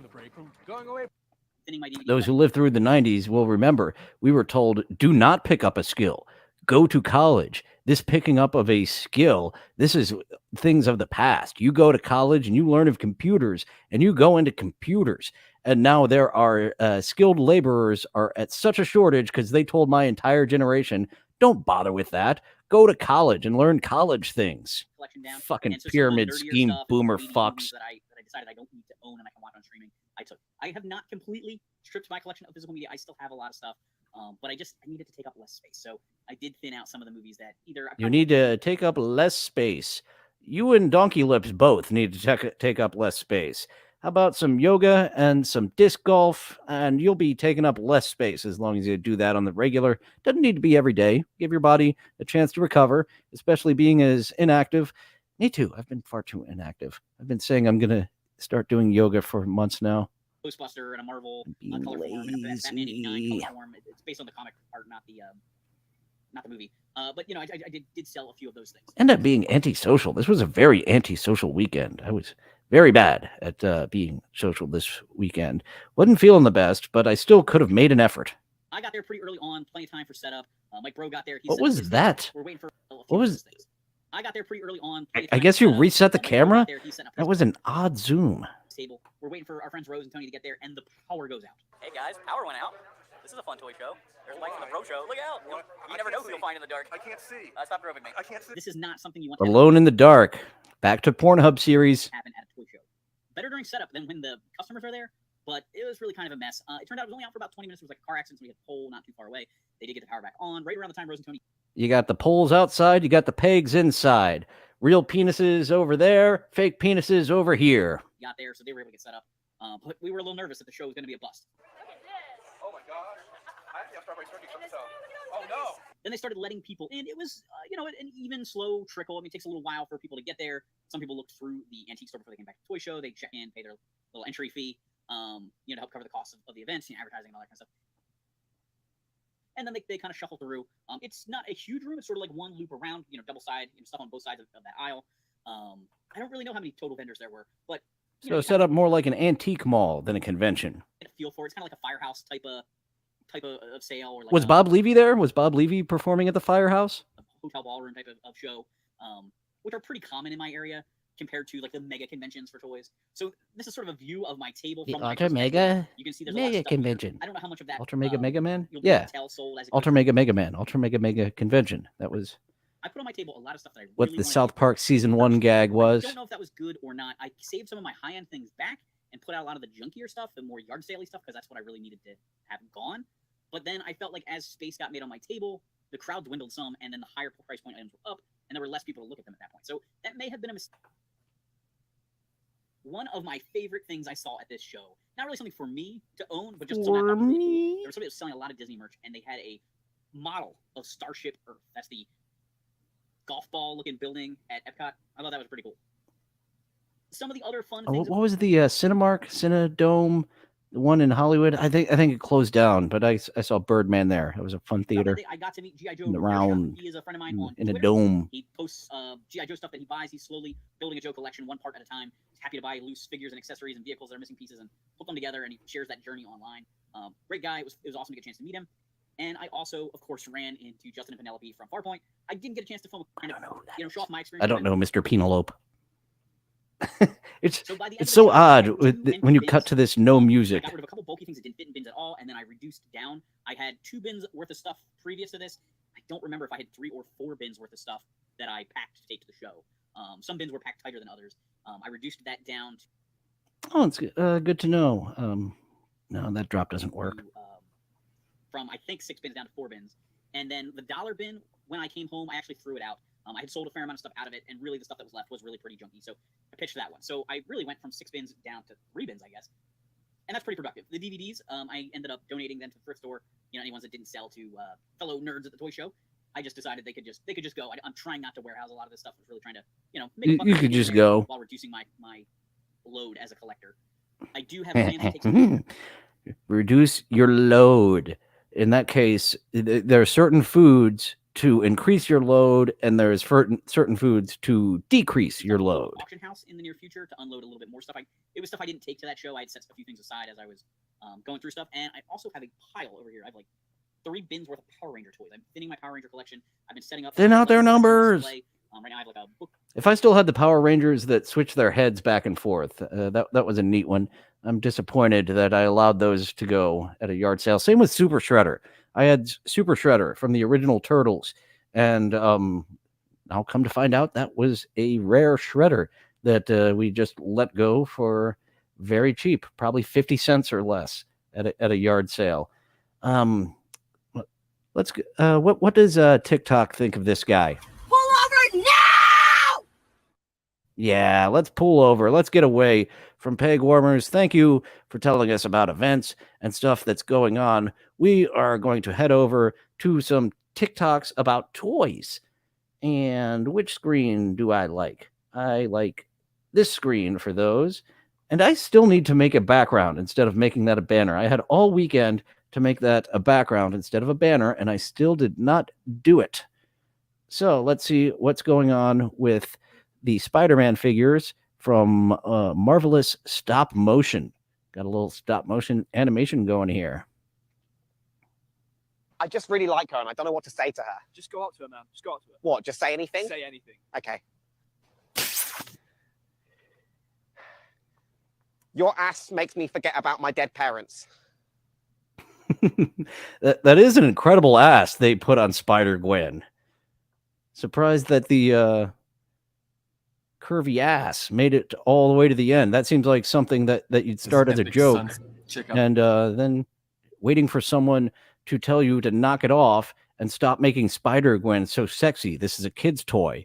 Those who lived through the 90s will remember we were told, do not pick up a skill. Go to college. This picking up of a skill, this is things of the past. You go to college and you learn of computers and you go into computers. And now there are skilled laborers are at such a shortage because they told my entire generation, don't bother with that. Go to college and learn college things. Fucking pyramid scheme boomer fucks. That I decided I don't need to own and I can watch on streaming. I have not completely stripped my collection of physical media. I still have a lot of stuff. But I needed to take up less space. So I did thin out some of the movies that either... You need to take up less space. You and Donkey Lips both need to take up less space. How about some yoga and some disc golf, and you'll be taking up less space as long as you do that on the regular. Doesn't need to be every day. Give your body a chance to recover, especially being as inactive. Me too. I've been far too inactive. I've been saying I'm going to start doing yoga for months now. Ghostbuster and a Marvel color form, and a Batman 89 color form. It's based on the comic art, not the movie. But I did sell a few of those things. End up being antisocial. This was a very antisocial weekend. I was very bad at being social this weekend. Wasn't feeling the best, but I still could have made an effort. I got there pretty early on, plenty of time for setup. Mike Bro got there. What was that? We're waiting for what was? Things. I got there pretty early on. I guess you reset the camera. That was an odd zoom. Table. We're waiting for our friends Rose and Tony to get there, and the power goes out. Hey guys, power went out. This is a fun toy show. There's Mike from the Pro Show. Look out! You never know who you'll find in the dark. I can't see. Stop groping me. I can't see. This is not something you want. Alone in the dark. Back to Pornhub series. Happen at a toy show. Better during setup than when the customers are there, but it was really kind of a mess. It turned out it was only out for about 20 minutes. It was like a car accident. So we had a pole not too far away. They did get the power back on right around the time Rose and Tony. You got the poles outside. You got the pegs inside. Real penises over there. Fake penises over here. Got there, so they were able to get set up. But we were a little nervous that the show was going to be a bust. Oh my god. I have strawberry turkey for myself. Oh no. Then they started letting people in. It was, an even, slow trickle. I mean, it takes a little while for people to get there. Some people looked through the antique store before they came back to the toy show. They check in, pay their little entry fee, to help cover the cost of the events, advertising and all that kind of stuff. And then they kind of shuffle through. It's not a huge room. It's sort of like one loop around, double side, stuff on both sides of that aisle. I don't really know how many total vendors there were, but so set up more like an antique mall than a convention. Get a feel for it. It's kind of like a firehouse type of sale. Or like was Bob Levy there? Was Bob Levy performing at the firehouse? A hotel ballroom type of show, which are pretty common in my area compared to like the mega conventions for toys. So this is sort of a view of my table. The from Ultra Mega. You can see there's mega a lot of stuff convention. Here. I don't know how much of that. Ultra Mega Mega Man. Yeah. Ultra Mega Mega Man. Ultra Mega Mega Convention. That was. I put on my table a lot of stuff that I really what the South Park season 1 gag was. I don't know if that was good or not. I saved some of my high-end things back and put out a lot of the junkier stuff, the more yard saley stuff, because that's what I really needed to have gone. But then I felt like as space got made on my table, the crowd dwindled some, and then the higher price point items were up, and there were less people to look at them at that point. So that may have been a mistake. One of my favorite things I saw at this show, not really something for me to own, but just something I thought was really cool. There was somebody that was selling a lot of Disney merch, and they had a model of Starship Earth. That's the golf ball looking building at Epcot. I thought that was pretty cool. Some of the other fun things. What was the Cinemark, Cinedome, The one in Hollywood, I think it closed down, but I saw Birdman there. It was a fun theater. I got to meet G.I. Joe in the round. He is a friend of mine on in a Twitter. dome. He posts G.I. Joe stuff that he buys. He's slowly building a Joe collection, one part at a time. He's happy to buy loose figures and accessories and vehicles that are missing pieces and put them together, and he shares that journey online. Great guy. It was awesome to get a chance to meet him. And I also, of course, ran into Justin and Penelope from Farpoint. I didn't get a chance to film, show off my experience. I don't know, Mr. Penelope. It's so it's so odd when you cut to this no music. I got rid of a couple bulky things that didn't fit in bins at all, and then I reduced down. I had 2 bins worth of stuff previous to this. I don't remember if I had 3 or 4 bins worth of stuff that I packed to take to the show. Some bins were packed tighter than others. I reduced that down to... Oh, it's good to know. No, that drop doesn't work. From, I think, 6 bins down to 4 bins. And then the dollar bin, when I came home, I actually threw it out. I had sold a fair amount of stuff out of it, and really the stuff that was left was really pretty junky. So I pitched that one. So I really went from 6 bins down to 3 bins, I guess. And that's pretty productive. The DVDs, I ended up donating them to the thrift store. You know, any ones that didn't sell to fellow nerds at the toy show. I just decided they could just go. I'm trying not to warehouse a lot of this stuff. I was really trying to, make you could just go while reducing my load as a collector. I do have plans to take some... Reduce your load. In that case, there are certain foods to increase your load, and there's certain foods to decrease your load. Auction house in the near future to unload a little bit more stuff. It was stuff I didn't take to that show. I had set a few things aside as I was going through stuff, and I also have a pile over here. I have like 3 bins worth of Power Ranger toys. I'm thinning my Power Ranger collection. I've been setting up. Thin out their numbers. Right now, I have like a book. If I still had the Power Rangers that switch their heads back and forth, that was a neat one. I'm disappointed that I allowed those to go at a yard sale. Same with Super Shredder. I had Super Shredder from the original Turtles, and I'll come to find out that was a rare Shredder that we just let go for very cheap, probably 50 cents or less at a yard sale. Let's. What does TikTok think of this guy? Pull over now! Yeah, let's pull over. Let's get away from Pegwarmers. Thank you for telling us about events and stuff that's going on. We are going to head over to some TikToks about toys. And which screen do I like? I like this screen for those. And I still need to make a background instead of making that a banner. I had all weekend to make that a background instead of a banner, and I still did not do it. So let's see what's going on with the Spider-Man figures from Marvelous Stop Motion. Got a little stop motion animation going here. I just really like her, and I don't know what to say to her. Just go up to her, man. Just go up to her. What? Just say anything? Say anything. Okay. Your ass makes me forget about my dead parents. that is an incredible ass they put on Spider-Gwen. Surprised that the curvy ass made it all the way to the end. That seems like something that you'd start as a joke, and then waiting for someone to tell you to knock it off and stop making Spider-Gwen so sexy. This is a kid's toy.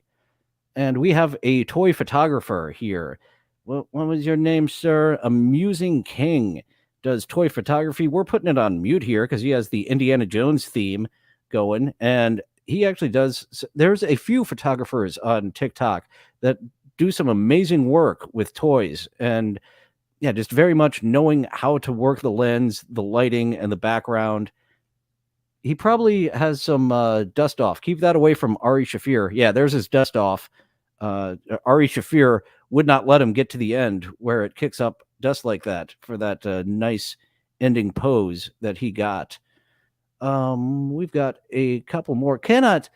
And we have a toy photographer here. What was your name, sir? Amusing King does toy photography. We're putting it on mute here because he has the Indiana Jones theme going. And he actually does. There's a few photographers on TikTok that do some amazing work with toys. And yeah, just very much knowing how to work the lens, the lighting, and the background. He probably has some dust off. Keep that away from Ari Shaffir. Yeah, there's his dust off. Ari Shaffir would not let him get to the end where it kicks up dust like that for that nice ending pose that he got. We've got a couple more. Cannot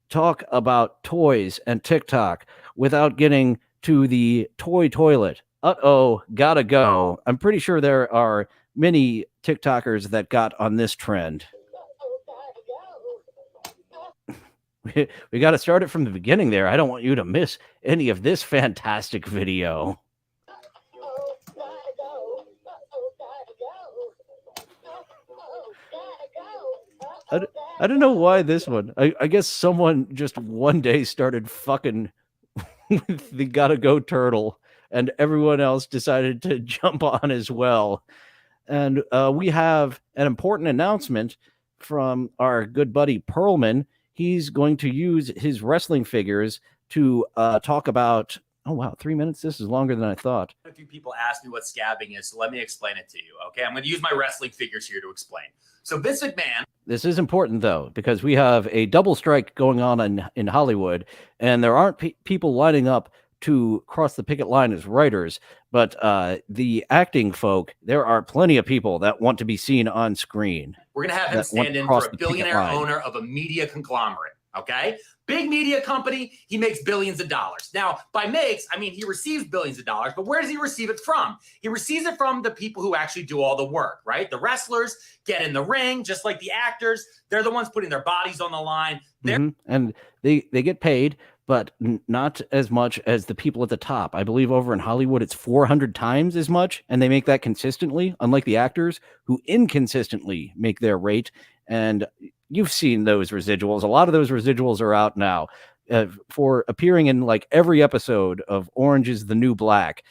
talk about toys and TikTok without getting to the toy toilet. Uh-oh, gotta go. I'm pretty sure there are many TikTokers that got on this trend. We got to start it from the beginning there. I don't want you to miss any of this fantastic video. I don't know why this one. I guess someone just one day started fucking with the Gotta Go turtle, and everyone else decided to jump on as well. And we have an important announcement from our good buddy Perlman. He's going to use his wrestling figures to talk about Oh, wow. 3 minutes? This is longer than I thought. A few people asked me what scabbing is, so let me explain it to you. Okay, I'm going to use my wrestling figures here to explain. So Vince McMahon. This is important, though, because we have a double strike going on in Hollywood, and there aren't people lining up to cross the picket line as writers, but the acting folk, there are plenty of people that want to be seen on screen. We're going to have him stand in for a billionaire owner of a media conglomerate, okay? Big media company, he makes billions of dollars. Now, by makes, I mean he receives billions of dollars, but where does he receive it from? He receives it from the people who actually do all the work, right? The wrestlers get in the ring, just like the actors. They're the ones putting their bodies on the line. And they get paid, but not as much as the people at the top. I believe over in Hollywood, it's 400 times as much, and they make that consistently, unlike the actors who inconsistently make their rate. And you've seen those residuals. A lot of those residuals are out now. For appearing in like every episode of Orange is the New Black,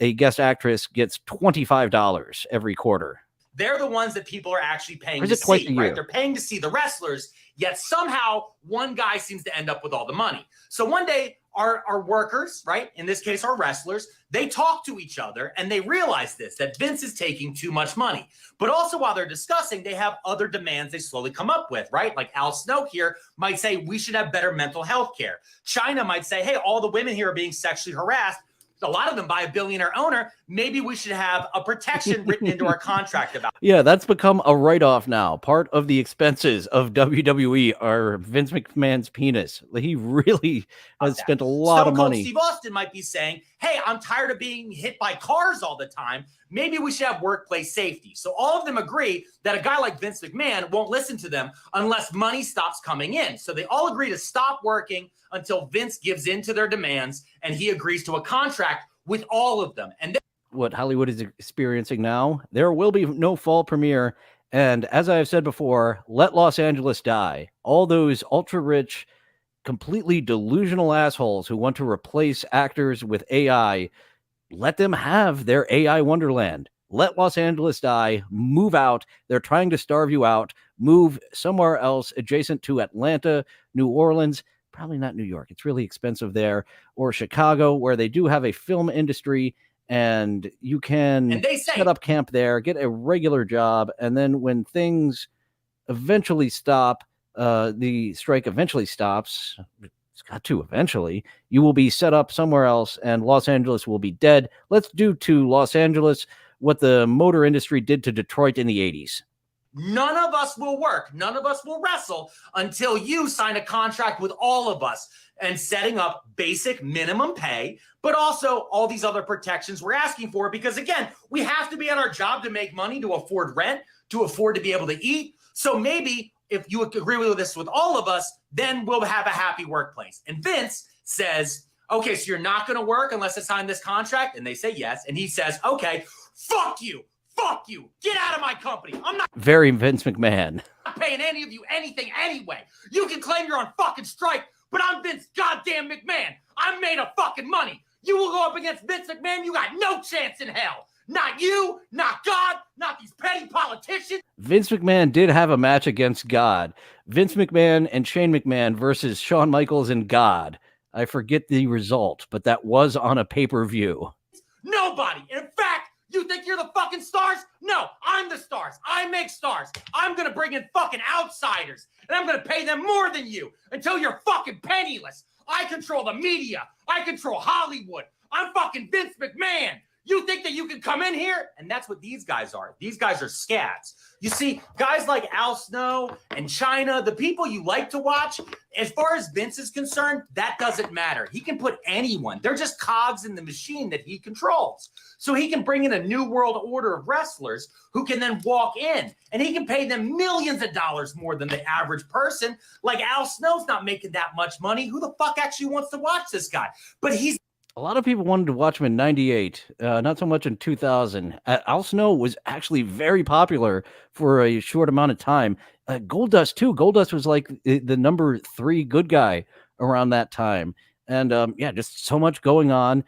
a guest actress gets $25 every quarter. They're the ones that people are actually paying to see, right? They're paying to see the wrestlers, yet somehow one guy seems to end up with all the money. So one day, our workers, right, in this case, our wrestlers, they talk to each other and they realize this, that Vince is taking too much money. But also while they're discussing, they have other demands they slowly come up with, right? Like Al Snow here might say, we should have better mental health care. China might say, hey, all the women here are being sexually harassed. A lot of them by a billionaire owner. Maybe we should have a protection written into our contract about. Yeah, that's become a write-off now. Part of the expenses of WWE are Vince McMahon's penis. He really has spent a lot of money. Steve Austin might be saying, hey, I'm tired of being hit by cars all the time. Maybe we should have workplace safety. So all of them agree that a guy like Vince McMahon won't listen to them unless money stops coming in. So they all agree to stop working until Vince gives in to their demands and he agrees to a contract with all of them. And what Hollywood is experiencing now, there will be no fall premiere. And as I have said before, let Los Angeles die. All those ultra-rich, completely delusional assholes who want to replace actors with AI, let them have their AI wonderland. Let Los Angeles die. Move out. They're trying to starve you out. Move somewhere else adjacent to Atlanta, New Orleans. Probably not New York. It's really expensive there. Or Chicago, where they do have a film industry, and you can set up camp there, get a regular job, and then when things eventually stop, the strike eventually stops. It's got to eventually. You will be set up somewhere else, and Los Angeles will be dead. Let's do to Los Angeles what the motor industry did to Detroit in the 80s. None of us will work. None of us will wrestle until you sign a contract with all of us and setting up basic minimum pay, but also all these other protections we're asking for. Because again, we have to be at our job to make money, to afford rent, to afford to be able to eat. So maybe if you agree with this with all of us, then we'll have a happy workplace. And Vince says, okay, so you're not going to work unless I sign this contract? And they say yes. And he says, okay, fuck you. Fuck you. Get out of my company. I'm not very Vince McMahon. Paying any of you anything anyway. You can claim you're on fucking strike, but I'm Vince goddamn McMahon. I'm made of fucking money. You will go up against Vince McMahon, you got no chance in hell. Not you, not God, not these petty politicians. Vince McMahon did have a match against God. Vince McMahon and Shane McMahon versus Shawn Michaels and God. I forget the result, but that was on a pay-per-view. Nobody. In fact, you think you're the fucking stars? No, I'm the stars. I make stars. I'm going to bring in fucking outsiders, and I'm going to pay them more than you until you're fucking penniless. I control the media. I control Hollywood. I'm fucking Vince McMahon. You think that you can come in here? And that's what these guys are. These guys are scats. You see, guys like Al Snow and China, the people you like to watch, as far as Vince is concerned, that doesn't matter. He can put anyone. They're just cogs in the machine that he controls. So he can bring in a new world order of wrestlers who can then walk in, and he can pay them millions of dollars more than the average person. Like Al Snow's not making that much money. Who the fuck actually wants to watch this guy? But he's... A lot of people wanted to watch him in 98, not so much in 2000. Al Snow was actually very popular for a short amount of time. Goldust, too. Goldust was like the number 3 good guy around that time. And yeah, just so much going on.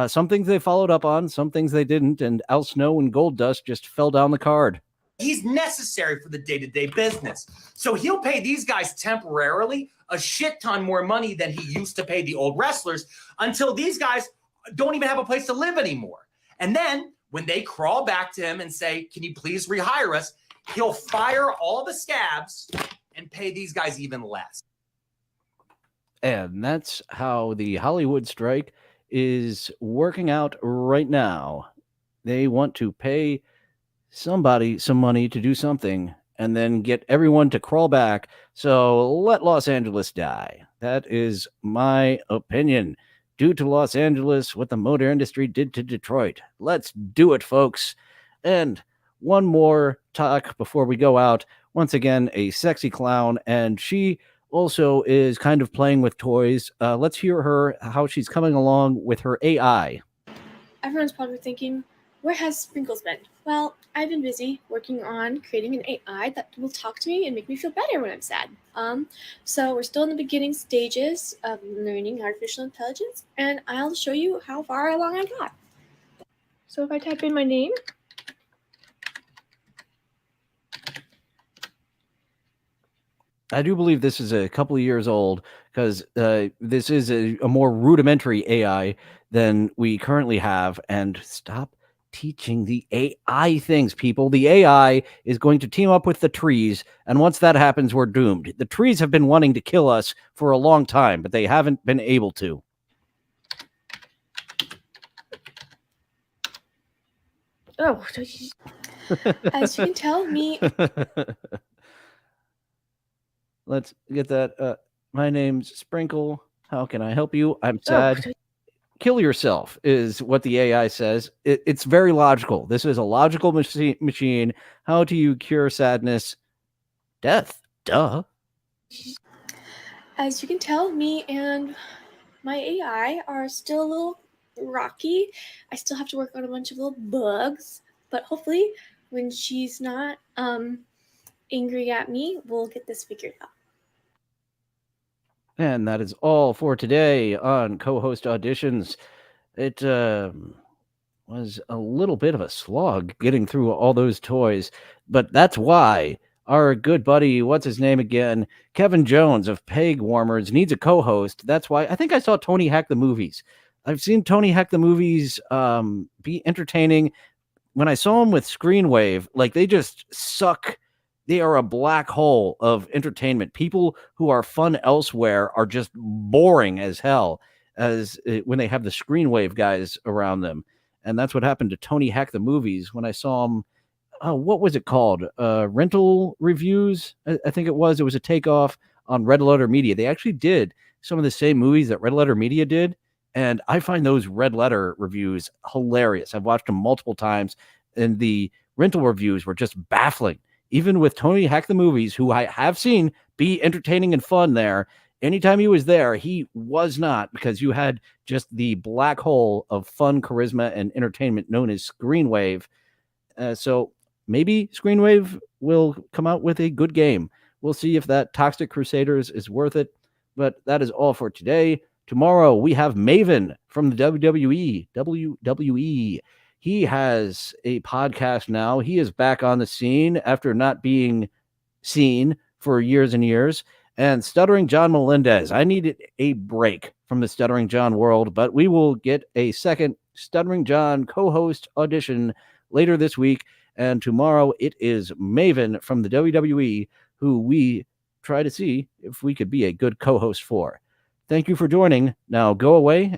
Some things they followed up on, some things they didn't. And Al Snow and Goldust just fell down the card. He's necessary for the day-to-day business. So he'll pay these guys temporarily a shit ton more money than he used to pay the old wrestlers until these guys don't even have a place to live anymore. And then when they crawl back to him and say, can you please rehire us? He'll fire all the scabs and pay these guys even less. And that's how the Hollywood strike is working out right now. They want to pay somebody some money to do something and then get everyone to crawl back. So let Los Angeles die. That is my opinion. Due to Los Angeles, what the motor industry did to Detroit. Let's do it, folks. And one more talk before we go out. Once again, a sexy clown, and she also is kind of playing with toys. Let's hear her, how she's coming along with her AI. Everyone's probably thinking, where has Sprinkles been? Well, I've been busy working on creating an AI that will talk to me and make me feel better when I'm sad. So we're still in the beginning stages of learning artificial intelligence, and I'll show you how far along I got. So if I type in my name, I do believe this is a couple of years old because this is a more rudimentary AI than we currently have. And stop teaching the AI things, people. The AI is going to team up with the trees. And once that happens, we're doomed. The trees have been wanting to kill us for a long time, but they haven't been able to. oh, as you can tell, me. Let's get that. My name's Sprinkle. How can I help you? I'm sad. Kill yourself is what the AI says. It's very logical. This is a logical machine. How do you cure sadness? Death. Duh. As you can tell, me and my AI are still a little rocky. I still have to work on a bunch of little bugs, but hopefully when she's not angry at me, we'll get this figured out. And that is all for today on Co-Host Auditions. It was a little bit of a slog getting through all those toys, but that's why our good buddy, what's his name again, Kevin Jones of Pegwarmers, needs a co-host. That's why I think I saw Tony Hack the Movies. I've seen Tony Hack the Movies be entertaining. When I saw him with Screenwave, like they just suck. They are a black hole of entertainment. People who are fun elsewhere are just boring as hell when they have the Screenwave guys around them. And that's what happened to Tony Hack the Movies when I saw him. What was it called? Rental Reviews, I think it was. It was a takeoff on Red Letter Media. They actually did some of the same movies that Red Letter Media did. And I find those Red Letter reviews hilarious. I've watched them multiple times, and the rental reviews were just baffling. Even with Tony Hack the Movies, who I have seen be entertaining and fun there, anytime he was there, he was not, because you had just the black hole of fun, charisma, and entertainment known as Screenwave. So maybe Screenwave will come out with a good game. We'll see if that Toxic Crusaders is worth it. But that is all for today. Tomorrow, we have Maven from the WWE. He has a podcast now. He is back on the scene after not being seen for years and years. And Stuttering John Melendez. I needed a break from the Stuttering John world, but we will get a second Stuttering John co-host audition later this week. And tomorrow it is Maven from the WWE, who we try to see if we could be a good co-host for. Thank you for joining. Now go away